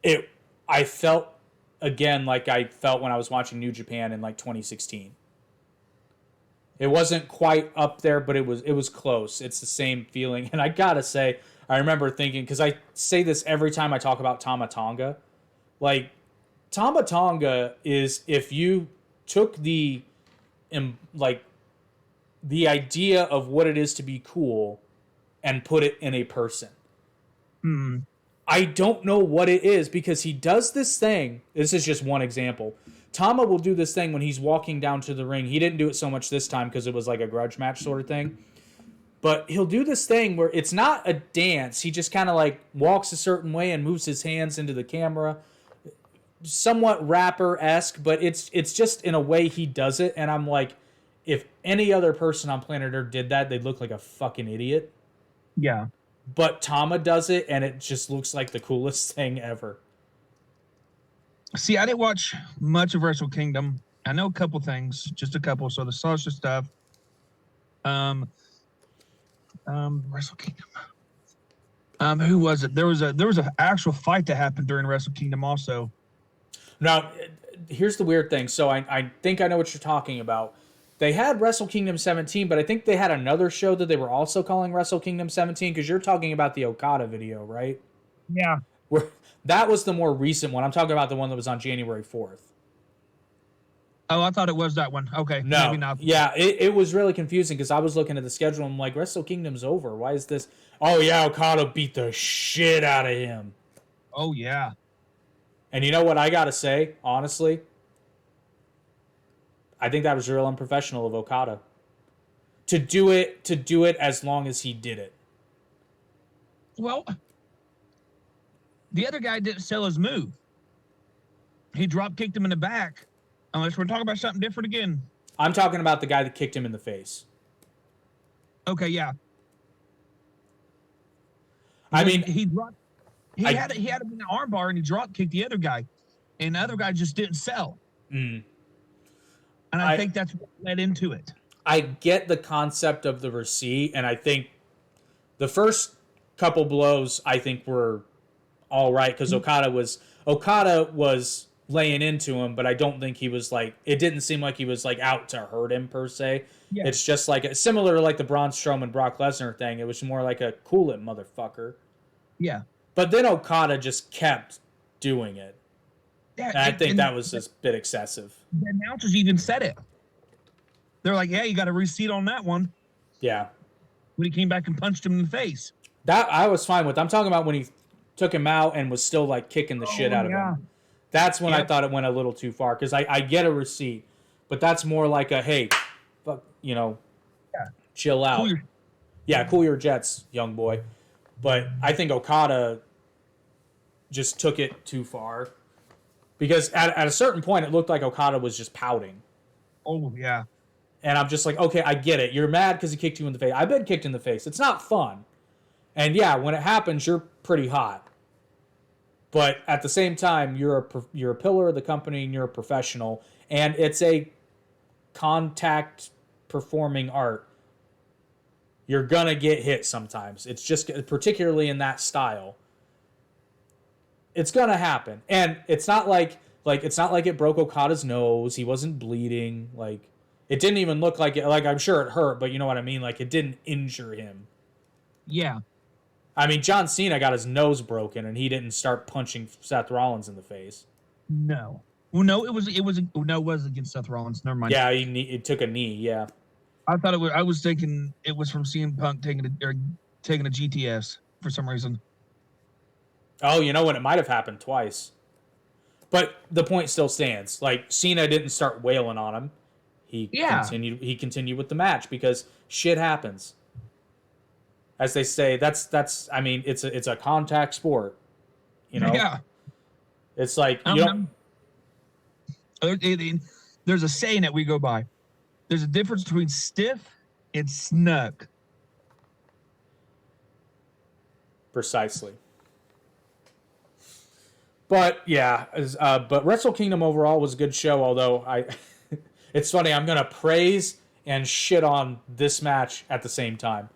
It I felt again like I felt when I was watching New Japan in like 2016. It wasn't quite up there, but it was close. It's the same feeling, and I gotta say, I remember thinking because I say this every time I talk about Tama Tonga, like Tama Tonga is if you took like the idea of what it is to be cool and put it in a person. Hmm. I don't know what it is because he does this thing. This is just one example. Tama will do this thing when he's walking down to the ring. He didn't do it so much this time because it was like a grudge match sort of thing. But he'll do this thing where it's not a dance. He just kind of like walks a certain way and moves his hands into the camera. Somewhat rapper-esque, but it's just in a way he does it. And I'm like, if any other person on planet Earth did that, they'd look like a fucking idiot. Yeah. But Tama does it, and it just looks like the coolest thing ever. See, I didn't watch much of Wrestle Kingdom. I know a couple things, just a couple. So the Sasha stuff. Wrestle Kingdom. Who was it? There was an actual fight that happened during Wrestle Kingdom also. Now, here's the weird thing. So I think I know what you're talking about. They had Wrestle Kingdom 17, but I think they had another show that they were also calling Wrestle Kingdom 17 because you're talking about the Okada video, right? Yeah. Where that was the more recent one. I'm talking about the one that was on January 4th. Oh, I thought it was that one. Okay. No. Maybe not. Yeah, it was really confusing because I was looking at the schedule and I'm like, Wrestle Kingdom's over. Why is this? Oh, yeah, Okada beat the shit out of him. Oh, yeah. And you know what I got to say, honestly? I think that was real unprofessional of Okada. To do it as long as he did it. Well, the other guy didn't sell his move. He drop kicked him in the back. Unless we're talking about something different again. I'm talking about the guy that kicked him in the face. Okay, yeah. I mean, he had him in the armbar and he drop kicked the other guy, and the other guy just didn't sell. Mm. And I think that's what led into it. I get the concept of the receipt, and I think the first couple blows I think were all right because Okada was laying into him, but I don't think he was like. It didn't seem like he was like out to hurt him per se. Yeah. It's just like similar to like the Braun Strowman Brock Lesnar thing. It was more like a cool it motherfucker. Yeah. But then Okada just kept doing it. Yeah, and I think that was just a bit excessive. The announcers even said it. They're like, "Yeah, you got a receipt on that one." Yeah. When he came back and punched him in the face. That I was fine with. I'm talking about when he took him out and was still like kicking the shit out of him. That's when I thought it went a little too far because I get a receipt, but that's more like a hey, fuck, chill out. Cool your jets, young boy. But I think Okada just took it too far because at a certain point it looked like Okada was just pouting. Oh yeah. And I'm just like, okay, I get it. You're mad because he kicked you in the face. I've been kicked in the face. It's not fun. And yeah, when it happens, you're pretty hot. But at the same time, you're a pillar of the company and you're a professional. And it's a contact performing art. You're going to get hit sometimes. It's just, particularly in that style. It's going to happen. And it's not like it broke Okada's nose. He wasn't bleeding. Like, it didn't even look like it. Like, I'm sure it hurt, but you know what I mean? Like, it didn't injure him. Yeah. I mean, John Cena got his nose broken, and he didn't start punching Seth Rollins in the face. No. Well, no, it was against Seth Rollins. Never mind. Yeah, he took a knee. Yeah. I thought it was. I was thinking it was from CM Punk taking a GTS for some reason. Oh, you know what? It might have happened twice. But the point still stands. Like, Cena didn't start wailing on him. He continued with the match because shit happens. As they say, that's I mean, it's a contact sport. You know? Yeah. It's like you don't. There's a saying that we go by. There's a difference between stiff and snug. Precisely. But yeah, but Wrestle Kingdom overall was a good show. Although it's funny, I'm gonna praise and shit on this match at the same time.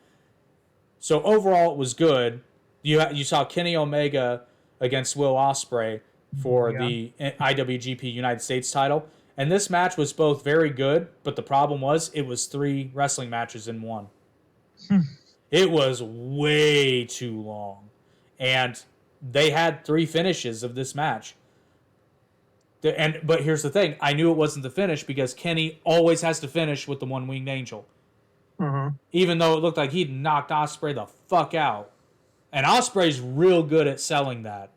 So overall, it was good. You saw Kenny Omega against Will Ospreay for the IWGP United States title, and this match was both very good. But the problem was, it was 3 wrestling matches in one. It was way too long, and they had 3 finishes of this match. But here's the thing: I knew it wasn't the finish because Kenny always has to finish with the one-winged angel. Even though it looked like he'd knocked Ospreay the fuck out. And Ospreay's real good at selling that.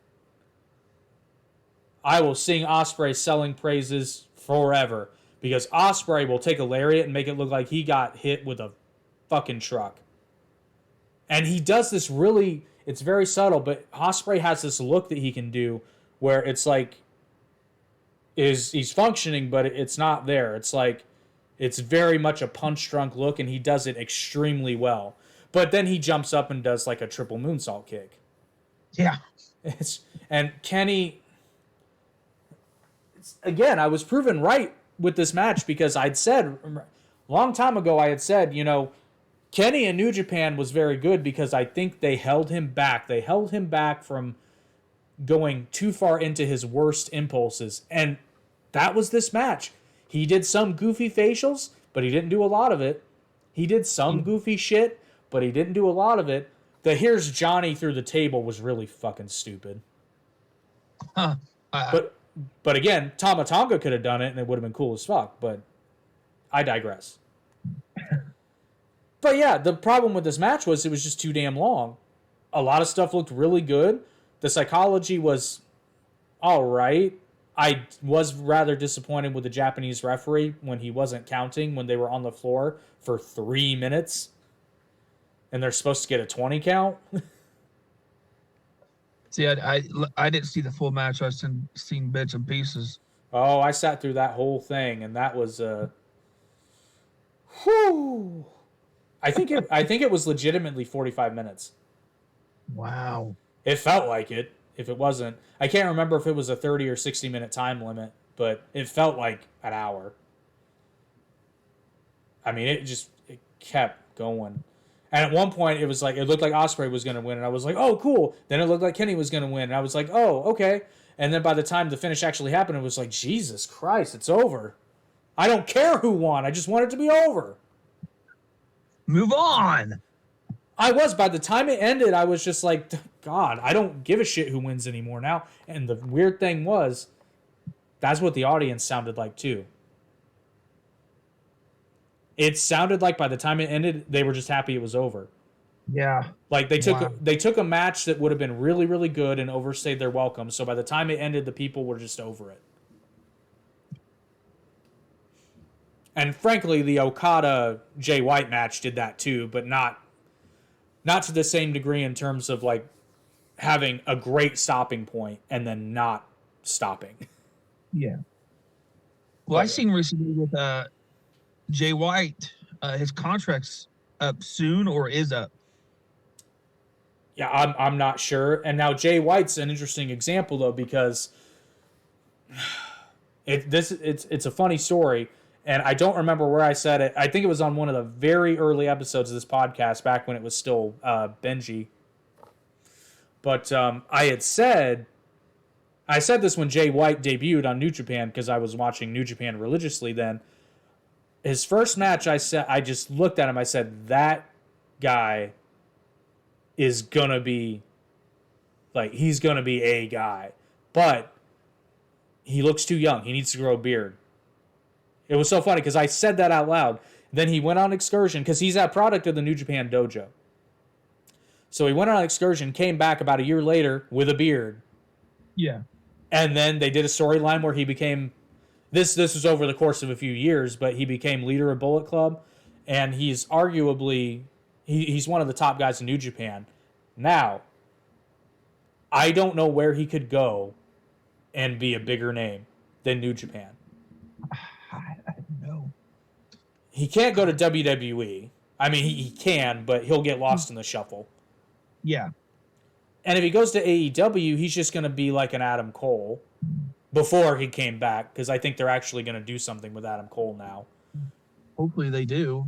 I will sing Ospreay selling praises forever. Because Ospreay will take a lariat and make it look like he got hit with a fucking truck. And he does this really, it's very subtle, but Ospreay has this look that he can do where it's like, he's functioning, but it's not there. It's like, it's very much a punch-drunk look, and he does it extremely well. But then he jumps up and does like a triple moonsault kick. Yeah. And Kenny... Again, I was proven right with this match because I'd said... A long time ago, I had said, Kenny in New Japan was very good because I think they held him back. They held him back from going too far into his worst impulses. And that was this match. He did some goofy facials, but he didn't do a lot of it. He did some goofy shit, but he didn't do a lot of it. The here's Johnny through the table was really fucking stupid. But again, Tama Tonga could have done it, and it would have been cool as fuck, but I digress. But yeah, the problem with this match was it was just too damn long. A lot of stuff looked really good. The psychology was all right. I was rather disappointed with the Japanese referee when he wasn't counting when they were on the floor for 3 minutes. And they're supposed to get a 20 count. See, I didn't see the full match. I've seen bits and pieces. Oh, I sat through that whole thing, and that was whew. I think it was legitimately 45 minutes. Wow. It felt like it. If it wasn't, I can't remember if it was a 30 or 60 minute time limit, but it felt like an hour. I mean, it kept going. And at one point, it looked like Ospreay was going to win, and I was like, oh, cool. Then it looked like Kenny was going to win, and I was like, oh, okay. And then by the time the finish actually happened, it was like, Jesus Christ, it's over. I don't care who won. I just want it to be over. Move on. By the time it ended, I was just like, God, I don't give a shit who wins anymore now. And the weird thing was, that's what the audience sounded like too. It sounded like by the time it ended, they were just happy it was over. Yeah. Like they took a match that would have been really, really good and overstayed their welcome. So by the time it ended, the people were just over it. And frankly, the Okada Jay White match did that too, but not to the same degree in terms of like having a great stopping point and then not stopping. Yeah. Well, I seen recently with Jay White, his contract's up soon or is up. Yeah, I'm not sure. And now Jay White's an interesting example though because it's a funny story. And I don't remember where I said it. I think it was on one of the very early episodes of this podcast back when it was still Benji. But I said this when Jay White debuted on New Japan because I was watching New Japan religiously then. His first match, I just looked at him. I said, that guy is going to be, like, he's going to be a guy. But he looks too young. He needs to grow a beard. It was so funny because I said that out loud. Then he went on excursion because he's that product of the New Japan Dojo. So he went on excursion, came back about a year later with a beard. Yeah. And then they did a storyline where he became... This was over the course of a few years, but he became leader of Bullet Club. And he's arguably... He's one of the top guys in New Japan. Now, I don't know where he could go and be a bigger name than New Japan. I don't know. He can't go to WWE. I mean, he can, but he'll get lost in the shuffle. Yeah. And if he goes to AEW, he's just going to be like an Adam Cole before he came back, because I think they're actually going to do something with Adam Cole now. Hopefully they do.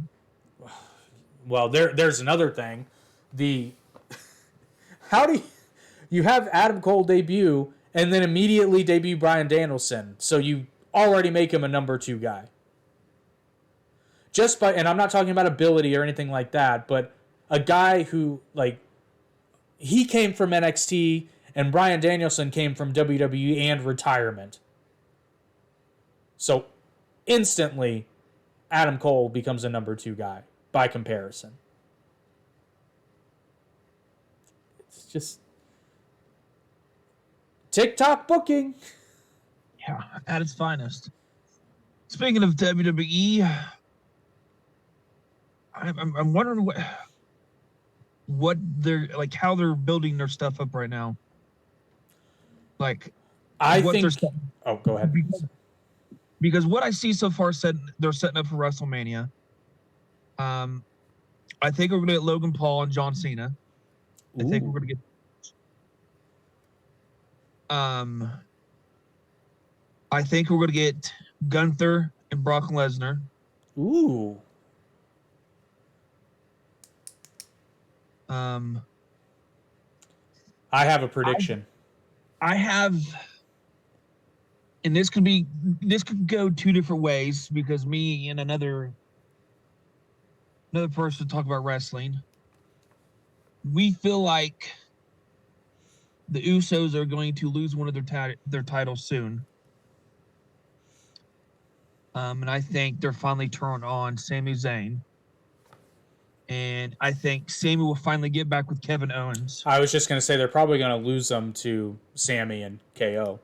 Well, there's another thing. How do you have Adam Cole debut and then immediately debut Bryan Danielson? So you already make him a number 2 guy. And I'm not talking about ability or anything like that, but a guy who, like, he came from NXT and Bryan Danielson came from WWE and retirement. So instantly, Adam Cole becomes a number 2 guy by comparison. It's just TikTok booking. Yeah, at its finest. Speaking of WWE, I'm wondering what they're like, how they're building their stuff up right now. Like, I think. Oh, go ahead. Because what I see so far said they're setting up for WrestleMania. I think we're gonna get Logan Paul and John Cena. I think we're gonna get. I think we're gonna get Gunther and Brock Lesnar. Ooh. I have a prediction. I have, and this could go 2 different ways, because me and another person talk about wrestling. We feel like the Usos are going to lose one of their titles soon. And I think they're finally turned on Sami Zayn. And I think Sami will finally get back with Kevin Owens. I was just going to say they're probably going to lose them to Sami and KO.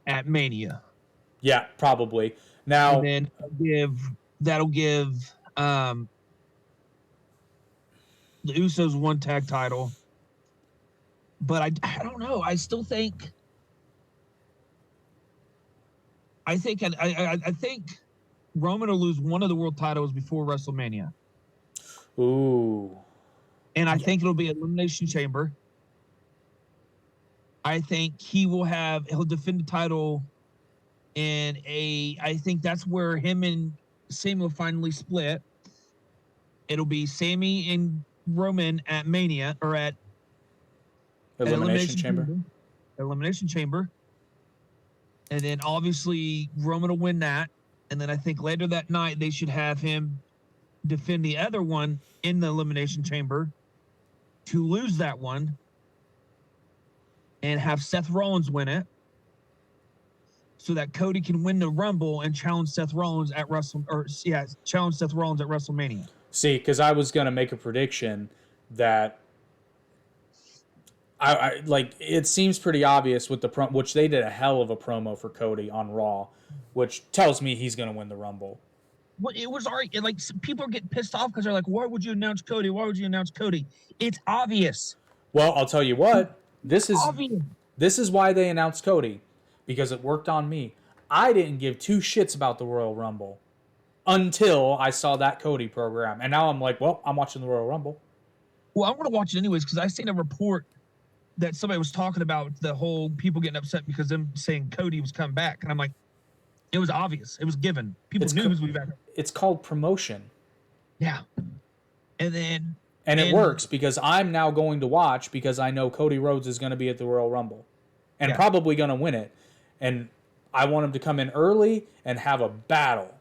At Mania. Yeah, probably. Now, and then that'll give the Usos 1 tag title. But I don't know. I still think I think Roman will lose one of the world titles before WrestleMania. Ooh. And I think it'll be Elimination Chamber. I think he'll defend the title in I think that's where him and Sami will finally split. It'll be Sami and Roman at Mania, or at Elimination Chamber. Elimination Chamber. And then obviously Roman will win that. And then I think later that night they should have him defend the other one in the Elimination Chamber to lose that one, and have Seth Rollins win it, so that Cody can win the Rumble and challenge Seth Rollins at WrestleMania. See, because I was going to make a prediction that I like, it seems pretty obvious with the which they did a hell of a promo for Cody on Raw, which tells me he's going to win the Rumble. Well, it was already, like, people are getting pissed off because they're like, why would you announce Cody? Why would you announce Cody? It's obvious. Well, I'll tell you what. This is why they announced Cody, because it worked on me. I didn't give 2 shits about the Royal Rumble until I saw that Cody program. And now I'm like, well, I'm watching the Royal Rumble. Well, I'm going to watch it anyways, because I seen a report that somebody was talking about the whole people getting upset because them saying Cody was coming back. And I'm like, it was obvious. It was given. People knew he was back. It's called promotion. Yeah. And it works, because I'm now going to watch, because I know Cody Rhodes is going to be at the Royal Rumble and probably going to win it. And I want him to come in early and have a battle.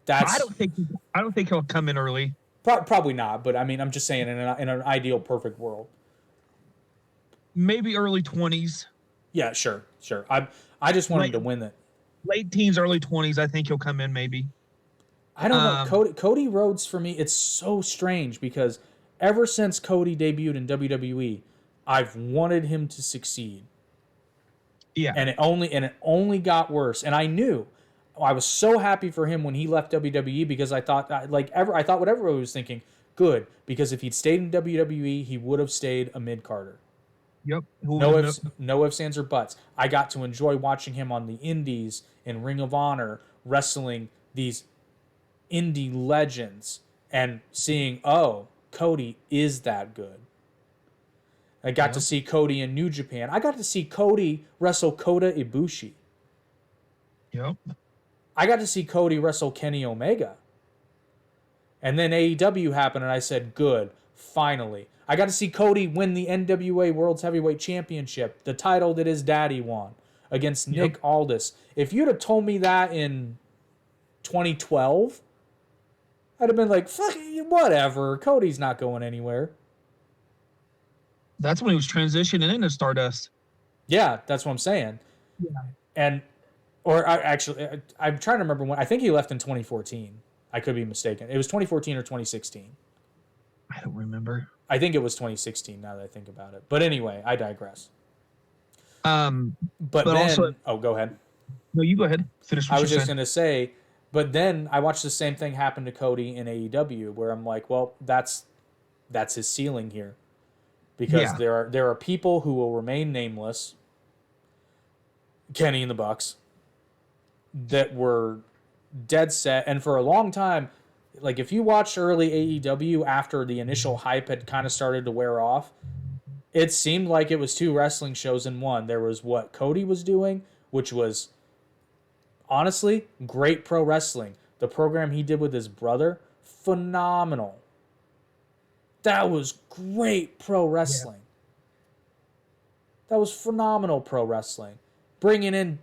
I don't think he'll come in early. Probably not, but I mean, I'm just saying, in an ideal, perfect world, maybe early 20s. Yeah, sure. I just want him to win it. Late teens, early 20s. I think he'll come in maybe. I don't know. Cody Rhodes, for me, it's so strange, because ever since Cody debuted in WWE, I've wanted him to succeed. Yeah. And it only got worse. And I knew. I was so happy for him when he left WWE, because I thought what everybody was thinking, good, because if he'd stayed in WWE, he would have stayed a mid-carder. Yep. No ifs, ands, or buts. I got to enjoy watching him on the Indies in Ring of Honor, wrestling these indie legends, and seeing, oh, Cody is that good. I got to see Cody in New Japan. I got to see Cody wrestle Kota Ibushi. Yep. I got to see Cody wrestle Kenny Omega. And then AEW happened, and I said, good, finally. I got to see Cody win the NWA World's Heavyweight Championship, the title that his daddy won, against Nick Aldis. If you'd have told me that in 2012, I'd have been like, fuck, whatever. Cody's not going anywhere. That's when he was transitioning into Stardust. Yeah, that's what I'm saying. Yeah. And, I'm trying to remember when. I think he left in 2014. I could be mistaken. It was 2014 or 2016. I don't remember. I think it was 2016 now that I think about it. But anyway, I digress. But then, also, go ahead. No, you go ahead. Finish what I was you're just saying. going to say, but then I watched the same thing happen to Cody in AEW, where I'm like, well, that's his ceiling here. Because there are people who will remain nameless, Kenny and the Bucks, that were dead set. And for a long time, like if you watched early AEW after the initial hype had kind of started to wear off, it seemed like it was two wrestling shows in one. There was what Cody was doing, which was honestly great pro wrestling. The program he did with his brother, phenomenal. That was great pro wrestling. Yeah. That was phenomenal pro wrestling. Bringing in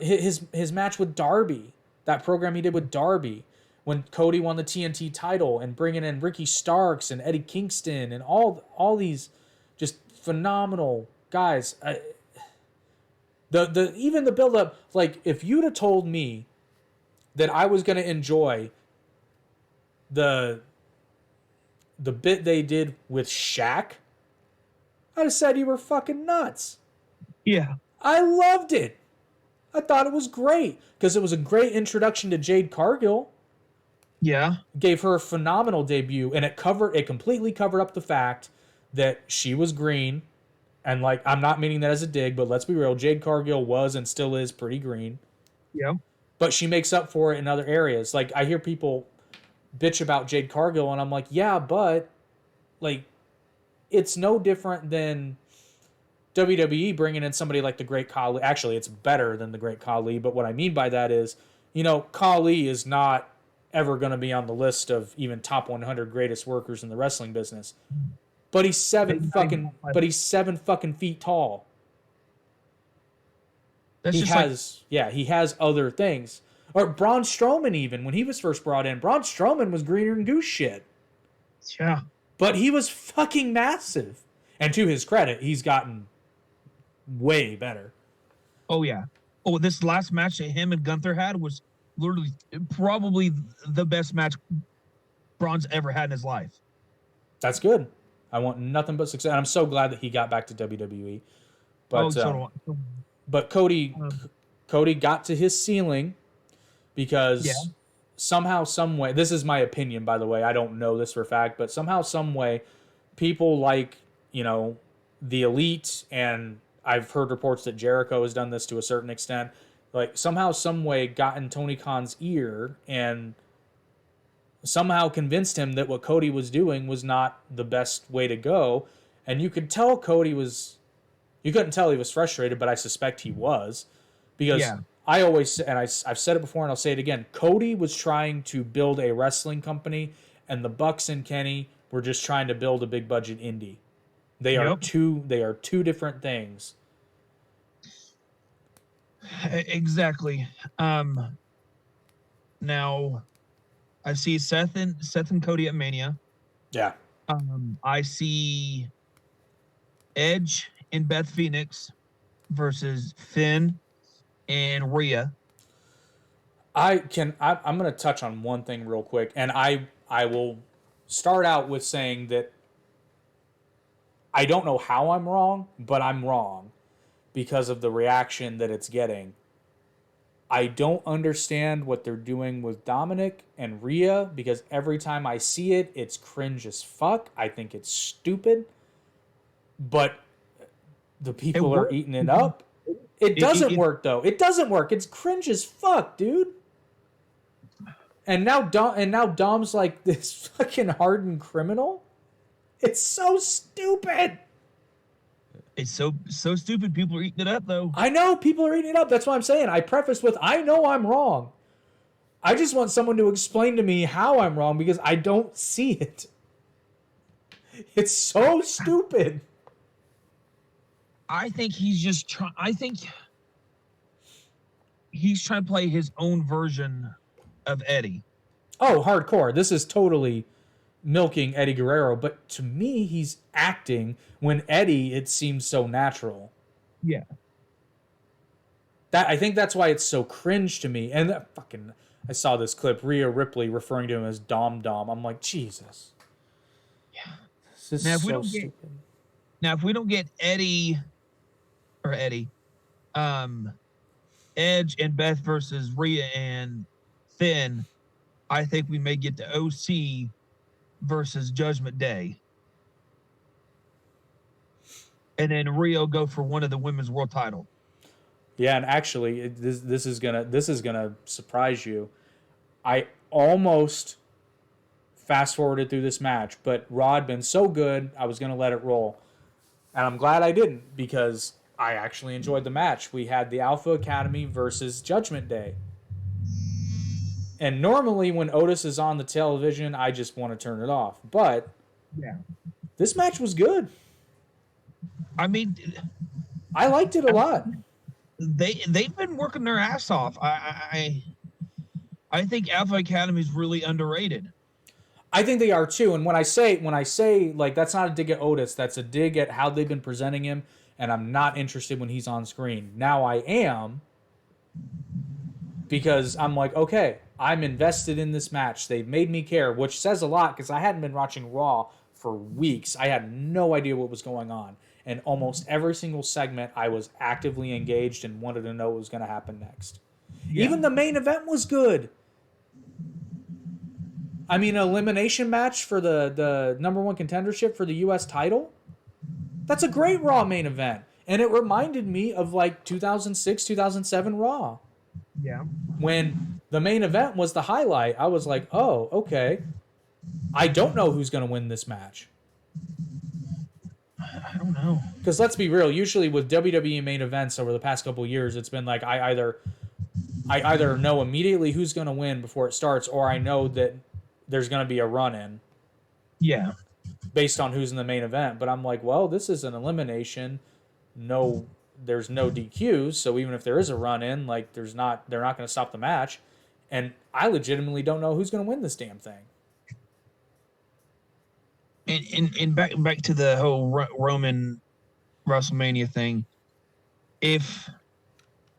his match with Darby, that program he did with Darby, when Cody won the TNT title, and bringing in Ricky Starks and Eddie Kingston and all these just phenomenal guys. Even the build up, like if you'd have told me that I was going to enjoy the bit they did with Shaq, I'd have said you were fucking nuts. Yeah. I loved it. I thought it was great because it was a great introduction to Jade Cargill. Yeah. Gave her a phenomenal debut, and it completely covered up the fact that she was green. And like, I'm not meaning that as a dig, but let's be real, Jade Cargill was and still is pretty green. Yeah. But she makes up for it in other areas. Like, I hear people bitch about Jade Cargill, and I'm like, yeah, but like, it's no different than WWE bringing in somebody like the Great Khali. Actually, it's better than the Great Khali, but what I mean by that is, Khali is not ever going to be on the list of even top 100 greatest workers in the wrestling business. But he's 7 fucking feet tall. He has other things. Or Braun Strowman, even when he was first brought in, Braun Strowman was greener than goose shit. Yeah. But he was fucking massive. And to his credit, he's gotten way better. Oh, yeah. Oh, this last match that him and Gunther had was literally probably the best match Braun's ever had in his life. That's good. I want nothing but success. And I'm so glad that he got back to WWE. But, but Cody got to his ceiling because somehow, some way, this is my opinion, by the way, I don't know this for a fact, but somehow, some way, people like, the Elite, and I've heard reports that Jericho has done this to a certain extent, like somehow, some way got in Tony Khan's ear and somehow convinced him that what Cody was doing was not the best way to go. And you could tell you couldn't tell he was frustrated, but I suspect he was, because I always, and I've said it before and I'll say it again, Cody was trying to build a wrestling company, and the Bucks and Kenny were just trying to build a big budget indie. They are two different things. Exactly. Now I see Seth and Cody at Mania. Yeah. I see Edge and Beth Phoenix versus Finn and Rhea. I'm going to touch on one thing real quick, and I will start out with saying that I don't know how I'm wrong, but I'm wrong because of the reaction that it's getting. I don't understand what they're doing with Dominic and Rhea, because every time I see it, it's cringe as fuck. I think it's stupid, but the people are eating it up. It doesn't work, though. It doesn't work. It's cringe as fuck, dude. And now Dom's like this fucking hardened criminal. It's so stupid. It's so stupid. People are eating it up though. I know people are eating it up. That's what I'm saying. I preface with, I know I'm wrong. I just want someone to explain to me how I'm wrong because I don't see it. It's so stupid. I think he's just trying. I think he's trying to play his own version of Eddie. Oh, hardcore. This is totally milking Eddie Guerrero, but to me, he's acting. When Eddie, it seems so natural. Yeah. I think that's why it's so cringe to me. And I saw this clip, Rhea Ripley referring to him as Dom Dom. I'm like, Jesus. Yeah. This is so stupid. If we don't get Eddie, Edge and Beth versus Rhea and Finn, I think we may get the OC versus Judgment Day. And then Rio go for one of the women's world title. Yeah, and actually, this is gonna surprise you. I almost fast forwarded through this match, but Raw had been so good, I was gonna let it roll, and I'm glad I didn't because I actually enjoyed the match. We had the Alpha Academy versus Judgment Day, and normally when Otis is on the television, I just want to turn it off. But yeah, this match was good. I mean, I liked it a lot. They've been working their ass off. I think Alpha Academy is really underrated. I think they are too. And when I say like that's not a dig at Otis, that's a dig at how they've been presenting him. And I'm not interested when he's on screen. Now I am, because I'm like, okay, I'm invested in this match. They've made me care, which says a lot because I hadn't been watching Raw for weeks. I had no idea what was going on. And almost every single segment, I was actively engaged and wanted to know what was going to happen next. Yeah. Even the main event was good. I mean, an elimination match for the number one contendership for the U.S. title? That's a great Raw main event. And it reminded me of like 2006, 2007 Raw. Yeah. When the main event was the highlight, I was like, oh, okay. I don't know who's going to win this match. I don't know. Because let's be real, usually with WWE main events over the past couple of years, it's been like I either know immediately who's going to win before it starts, or I know that there's going to be a run-in. Yeah. Based on who's in the main event. But I'm like, well, this is an elimination. No, there's no DQs, so even if there is a run-in, like they're not going to stop the match. And I legitimately don't know who's going to win this damn thing. And back to the whole Roman WrestleMania thing. If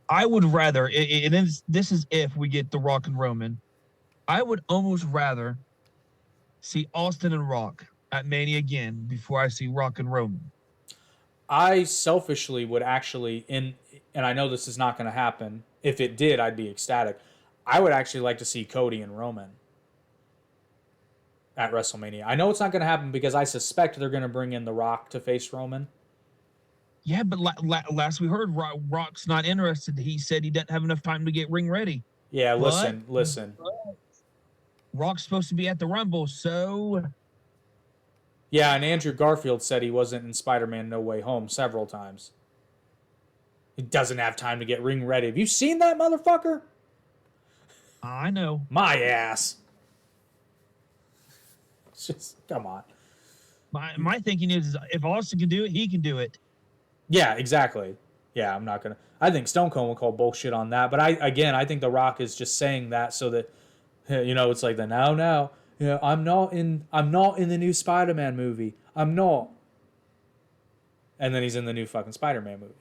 I would rather, this is if we get The Rock and Roman, I would almost rather see Austin and Rock at Mania again before I see Rock and Roman. I selfishly would actually, and I know this is not going to happen. If it did, I'd be ecstatic. I would actually like to see Cody and Roman at WrestleMania. I know it's not going to happen because I suspect they're going to bring in The Rock to face Roman. Yeah, but last we heard, Rock's not interested. He said he doesn't have enough time to get ring ready. Yeah, listen. Rock's supposed to be at the Rumble, so... Yeah, and Andrew Garfield said he wasn't in Spider-Man No Way Home several times. He doesn't have time to get ring ready. Have you seen that motherfucker? I know. My ass. Just, come on. My thinking is if Austin can do it, he can do it. Yeah, exactly. Yeah, I'm not going to... I think Stone Cold will call bullshit on that, but I think The Rock is just saying that so that, it's like the now. Yeah, I'm not in the new Spider-Man movie. I'm not. And then he's in the new fucking Spider-Man movie.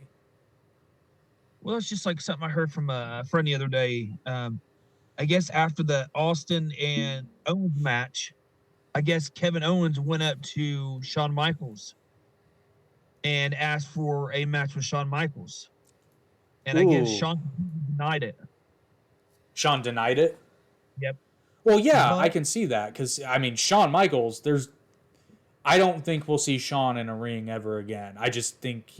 Well, it's just like something I heard from a friend the other day. I guess after the Austin and Owens match, I guess Kevin Owens went up to Shawn Michaels and asked for a match with Shawn Michaels. And I guess Shawn denied it. Shawn denied it? Yep. Well, yeah, I can see that because, I mean, Shawn Michaels, I don't think we'll see Shawn in a ring ever again. I just think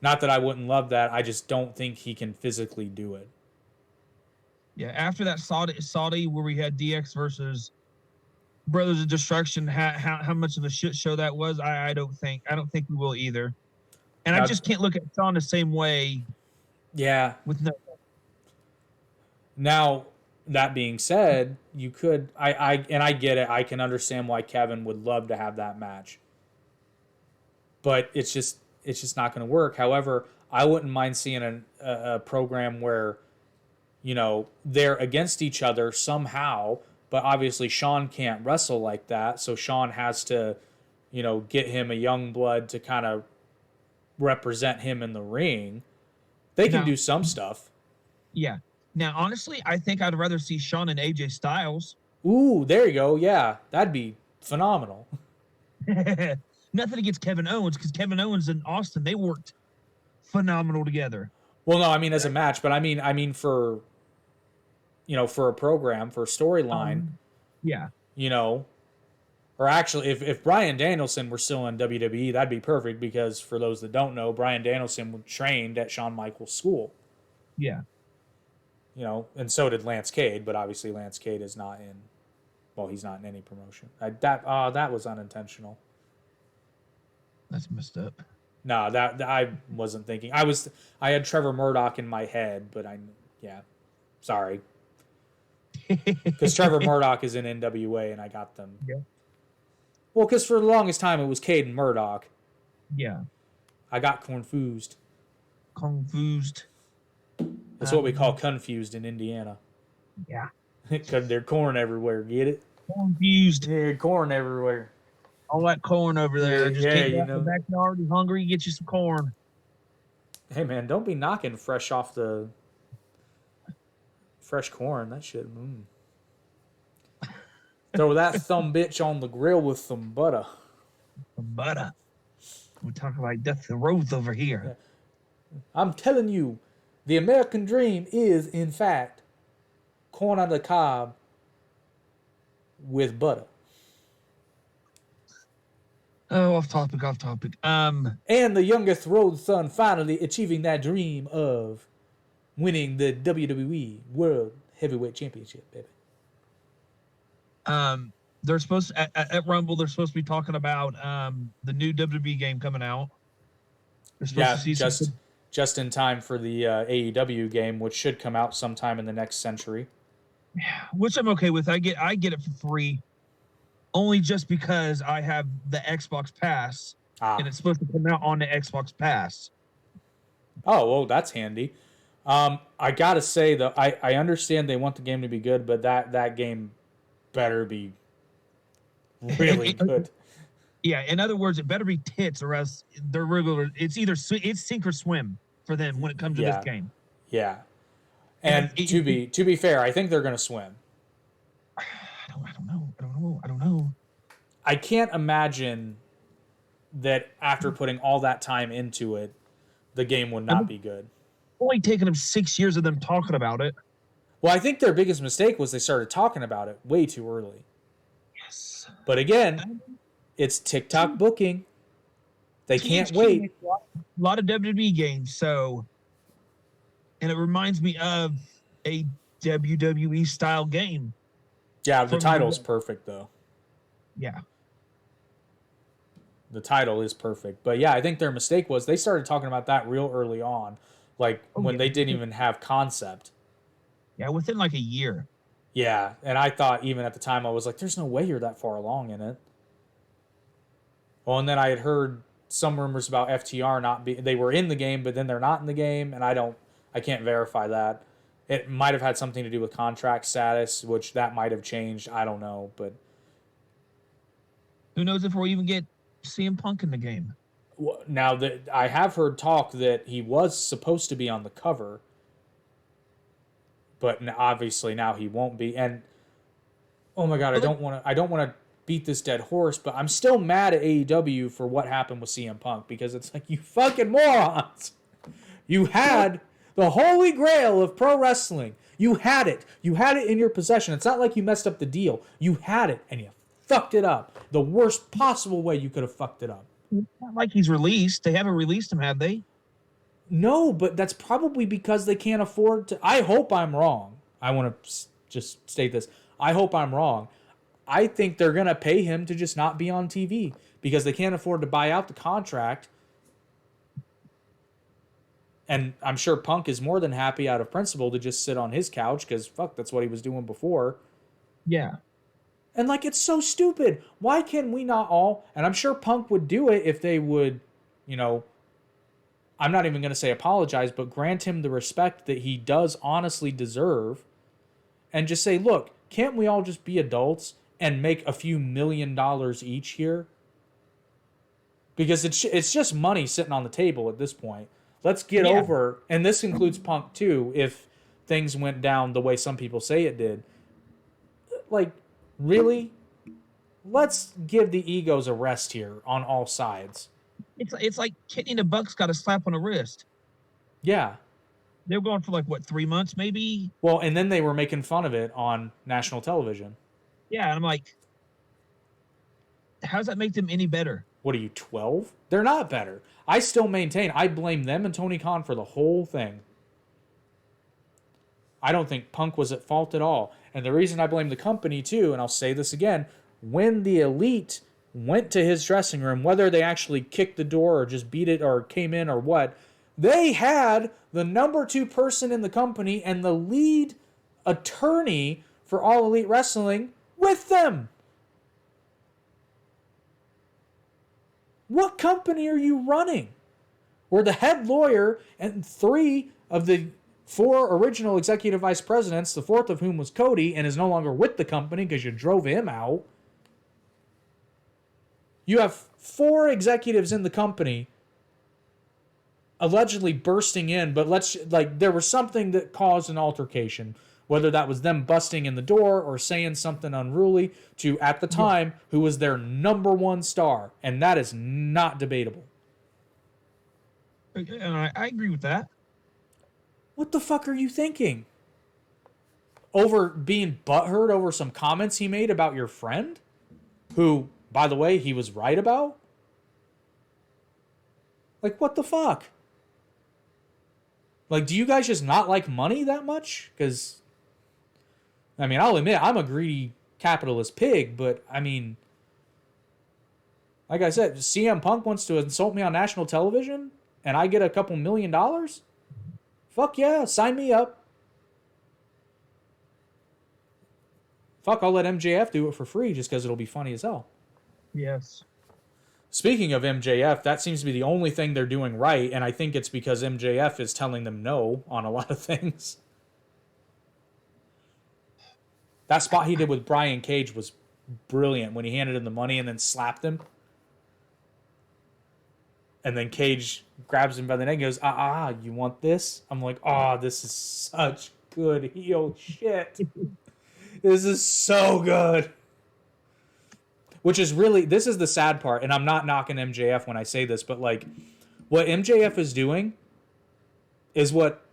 not that I wouldn't love that, I just don't think he can physically do it. Yeah, after that Saudi where we had DX versus Brothers of Destruction, how much of a shit show that was, I don't think we will either. And I Now, just can't look at Sean the same way yeah. with no. Now, that being said, you could I get it. I can understand why Kevin would love to have that match. But it's just not going to work. However, I wouldn't mind seeing a program where, they're against each other somehow, but obviously Sean can't wrestle like that, so Sean has to, get him a young blood to kind of represent him in the ring. They can Now, do some stuff. yeah. Now, honestly, I think I'd rather see Sean and AJ Styles. Ooh, there you go. Yeah, that'd be phenomenal. Nothing against Kevin Owens, because Kevin Owens and Austin, they worked phenomenal together. Well, no, I mean as a match, but I mean for for a program, for a storyline, Yeah. you know, or actually, if Bryan Danielson were still in WWE, that'd be perfect because for those that don't know, Bryan Danielson trained at Shawn Michaels' school, Yeah. And so did Lance Cade, but obviously Lance Cade is not in. Well, he's not in any promotion. That was unintentional. That's messed up. No, that I wasn't thinking. I had Trevor Murdoch in my head, but sorry, because Trevor Murdoch is in NWA, and I got them. Yeah. Well, because for the longest time it was Cade and Murdoch. Yeah. I got confused. Confused. That's what we call confused in Indiana. Yeah. Because there's corn everywhere. Get it? Confused. Yeah, corn everywhere. All that corn over there. Yeah, Just yeah, came out the backyard. You hungry? Get you some corn. Hey man, don't be knocking fresh off the fresh corn. That shit. Throw that thumb bitch on the grill with some butter. Butter. We're talking like Death the Rose over here. Yeah. I'm telling you, the American dream is, in fact, corn on the cob with butter. Oh, off topic, off topic. And the youngest Rhodes son finally achieving that dream of winning the WWE World Heavyweight Championship, baby. They're supposed to, at Rumble. They're supposed to be talking about the new WWE game coming out. They're supposed to see just in time for the AEW game, which should come out sometime in the next century. Which I'm okay with. I get it for free, only just because I have the Xbox Pass, and it's supposed to come out on the Xbox Pass. Oh, well, that's handy. I gotta say though, I understand they want the game to be good, but that game better be really good. Yeah, in other words, it better be tits, or else they're regular. It's either it's sink or swim for them when it comes to this game. Yeah, and to be fair, I think they're gonna swim. I don't know. I can't imagine that after putting all that time into it, the game would not be good. Only taken them 6 years of them talking about it. Well, I think their biggest mistake was they started talking about it way too early. Yes. But again, it's TikTok booking. They can't wait. A lot of WWE games, so, and it reminds me of a WWE style game. Yeah, the title's perfect though. Yeah. The title is perfect. But yeah, I think their mistake was they started talking about that real early on, like when they didn't even have concept. Yeah, within like a year. Yeah, and I thought even at the time I was like, there's no way you're that far along in it. Well, and then I had heard some rumors about FTR they were in the game, but then they're not in the game, and I can't verify that. It might have had something to do with contract status, which that might have changed. I don't know, but who knows if we'll even get CM Punk in the game. Now that I have heard talk that he was supposed to be on the cover, but obviously now he won't be. And oh my god, I don't want to beat this dead horse, but I'm still mad at AEW for what happened with CM Punk, because it's like, you fucking morons. You had the holy grail of pro wrestling. You had it. You had it in your possession. It's not like you messed up the deal. You had it and you fucked it up. The worst possible way you could have fucked it up. It's not like he's released. They haven't released him, have they? No, but that's probably because they can't afford to. I hope I'm wrong. I want to just state this. I hope I'm wrong. I think they're going to pay him to just not be on TV because they can't afford to buy out the contract. And I'm sure Punk is more than happy out of principle to just sit on his couch because, fuck, that's what he was doing before. Yeah. And, like, it's so stupid. Why can we not all... And I'm sure Punk would do it if they would, you know... I'm not even going to say apologize, but grant him the respect that he does honestly deserve. And just say, look, can't we all just be adults and make a few $1 million each here? Because it's just money sitting on the table at this point. Let's get over... And this includes Punk, too, if things went down the way some people say it did. Like, really? Let's give the egos a rest here on all sides. It's like Kenny the Bucks got a slap on the wrist. Yeah. They were going for like, what, 3 months maybe? Well, and then they were making fun of it on national television. Yeah, and I'm like, how does that make them any better? What are you, 12? They're not better. I still maintain I blame them and Tony Khan for the whole thing. I don't think Punk was at fault at all. And the reason I blame the company too, and I'll say this again, when the Elite went to his dressing room, whether they actually kicked the door or just beat it or came in or what, they had the number 2 person in the company and the lead attorney for All Elite Wrestling with them. What company are you running? Where the head lawyer and 3 of the 4 original executive vice presidents, the 4th of whom was Cody and is no longer with the company because you drove him out. You have 4 executives in the company allegedly bursting in, but there was something that caused an altercation, whether that was them busting in the door or saying something unruly to, at the time, who was their number 1 star, and that is not debatable. And I agree with that. What the fuck are you thinking? Over being butthurt over some comments he made about your friend? Who, by the way, he was right about? Like, what the fuck? Like, do you guys just not like money that much? Because, I mean, I'll admit, I'm a greedy capitalist pig, but, I mean, like I said, CM Punk wants to insult me on national television, and I get a couple $1 million? Fuck yeah, sign me up. Fuck, I'll let MJF do it for free just because it'll be funny as hell. Yes. Speaking of MJF, that seems to be the only thing they're doing right, and I think it's because MJF is telling them no on a lot of things. That spot he did with Brian Cage was brilliant when he handed him the money and then slapped him. And then Cage grabs him by the neck and goes, you want this? I'm like, this is such good heel shit. This is so good. Which is really, this is the sad part, and I'm not knocking MJF when I say this, but like, what MJF is doing is what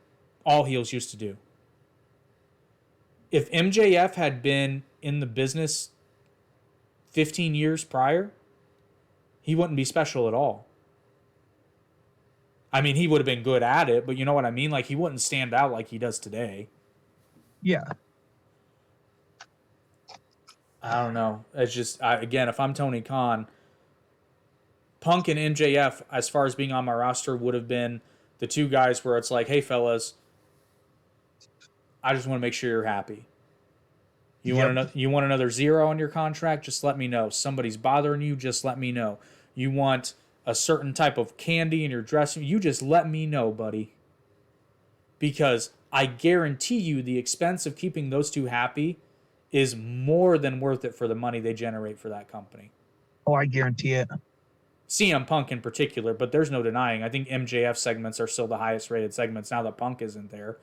all heels used to do. If MJF had been in the business 15 years prior, he wouldn't be special at all. I mean, he would have been good at it, but you know what I mean? Like, he wouldn't stand out like he does today. Yeah. I don't know. It's just, again, if I'm Tony Khan, Punk and MJF, as far as being on my roster, would have been the 2 guys where it's like, hey, fellas, I just want to make sure you're happy. You want another 0 on your contract? Just let me know. Somebody's bothering you? Just let me know. You want a certain type of candy in your dressing? You just let me know, buddy. Because I guarantee you the expense of keeping those 2 happy is more than worth it for the money they generate for that company. Oh, I guarantee it. CM Punk in particular, but there's no denying. I think MJF segments are still the highest rated segments now that Punk isn't there.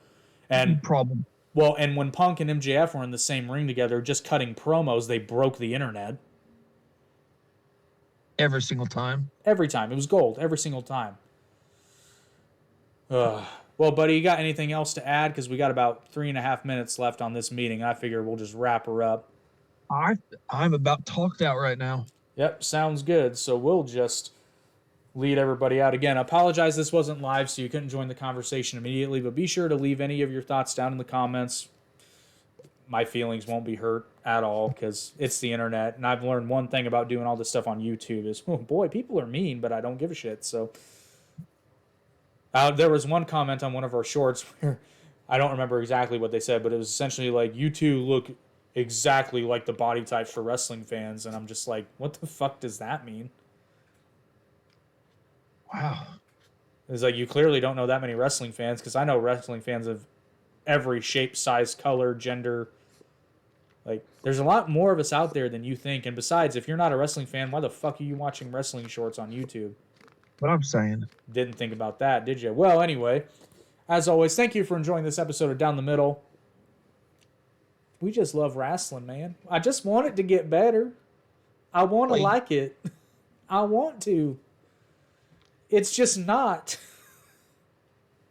And problem. Well, and when Punk and MJF were in the same ring together, just cutting promos, they broke the internet. Every single time. Every time. It was gold. Every single time. Well, buddy, you got anything else to add? Because we got about 3.5 minutes left on this meeting. I figure we'll just wrap her up. I'm about talked out right now. Yep, sounds good. So we'll just lead everybody out again. I apologize this wasn't live, so you couldn't join the conversation immediately, but be sure to leave any of your thoughts down in the comments. My feelings won't be hurt at all because it's the internet, and I've learned one thing about doing all this stuff on YouTube is, oh boy, people are mean, but I don't give a shit. So There was one comment on one of our shorts where I don't remember exactly what they said, but it was essentially like, you two look exactly like the body types for wrestling fans. And I'm just like, what the fuck does that mean? Wow. It's like, you clearly don't know that many wrestling fans, because I know wrestling fans of every shape, size, color, gender. Like, there's a lot more of us out there than you think. And besides, if you're not a wrestling fan, why the fuck are you watching wrestling shorts on YouTube? What I'm saying. Didn't think about that, did you? Well, anyway, as always, thank you for enjoying this episode of Down the Middle. We just love wrestling, man. I just want it to get better. I want to like it. I want to. It's just not.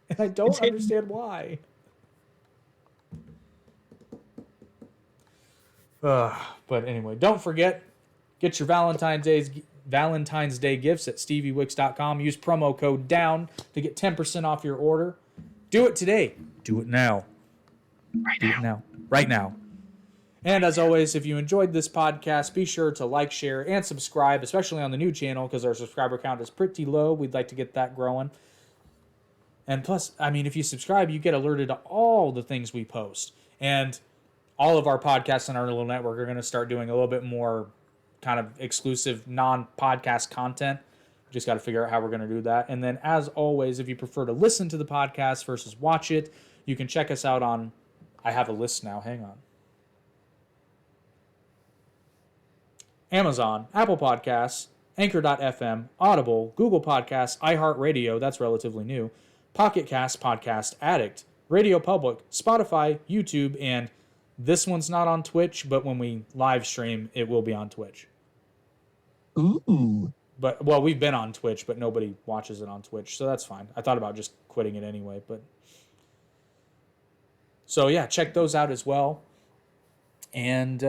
And I don't understand why. But anyway, don't forget, get your Valentine's Day gifts at steviewicks.com. Use promo code DOWN to get 10% off your order. Do it today. Do it now. Right now. And as always, if you enjoyed this podcast, be sure to like, share, and subscribe, especially on the new channel, because our subscriber count is pretty low. We'd like to get that growing. And plus, I mean, if you subscribe, you get alerted to all the things we post. And all of our podcasts on our little network are going to start doing a little bit more kind of exclusive non-podcast content. Just got to figure out how we're going to do that. And then, as always, if you prefer to listen to the podcast versus watch it, you can check us out on... I have a list now. Hang on. Amazon, Apple Podcasts, Anchor.fm, Audible, Google Podcasts, iHeartRadio, that's relatively new, Pocket Cast, Podcast Addict, Radio Public, Spotify, YouTube, and this one's not on Twitch, but when we live stream, it will be on Twitch. Ooh. But, well, we've been on Twitch, but nobody watches it on Twitch, so that's fine. I thought about just quitting it anyway, but... So, yeah, check those out as well. And,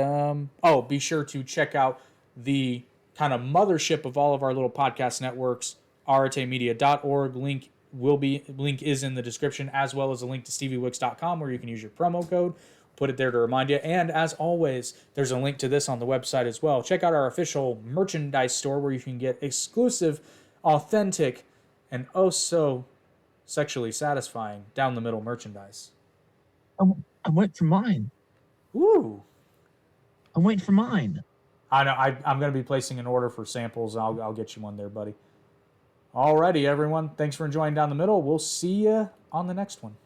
be sure to check out the kind of mothership of all of our little podcast networks, rtamedia.org. Link is in the description, as well as a link to steviewicks.com where you can use your promo code. Put it there to remind you. And as always, there's a link to this on the website as well. Check out our official merchandise store where you can get exclusive, authentic, and oh so sexually satisfying down the middle merchandise. I went for mine. Ooh. I'm waiting for mine. I know. I'm going to be placing an order for samples. I'll get you one there, buddy. Alrighty, everyone. Thanks for enjoying Down the Middle. We'll see you on the next one.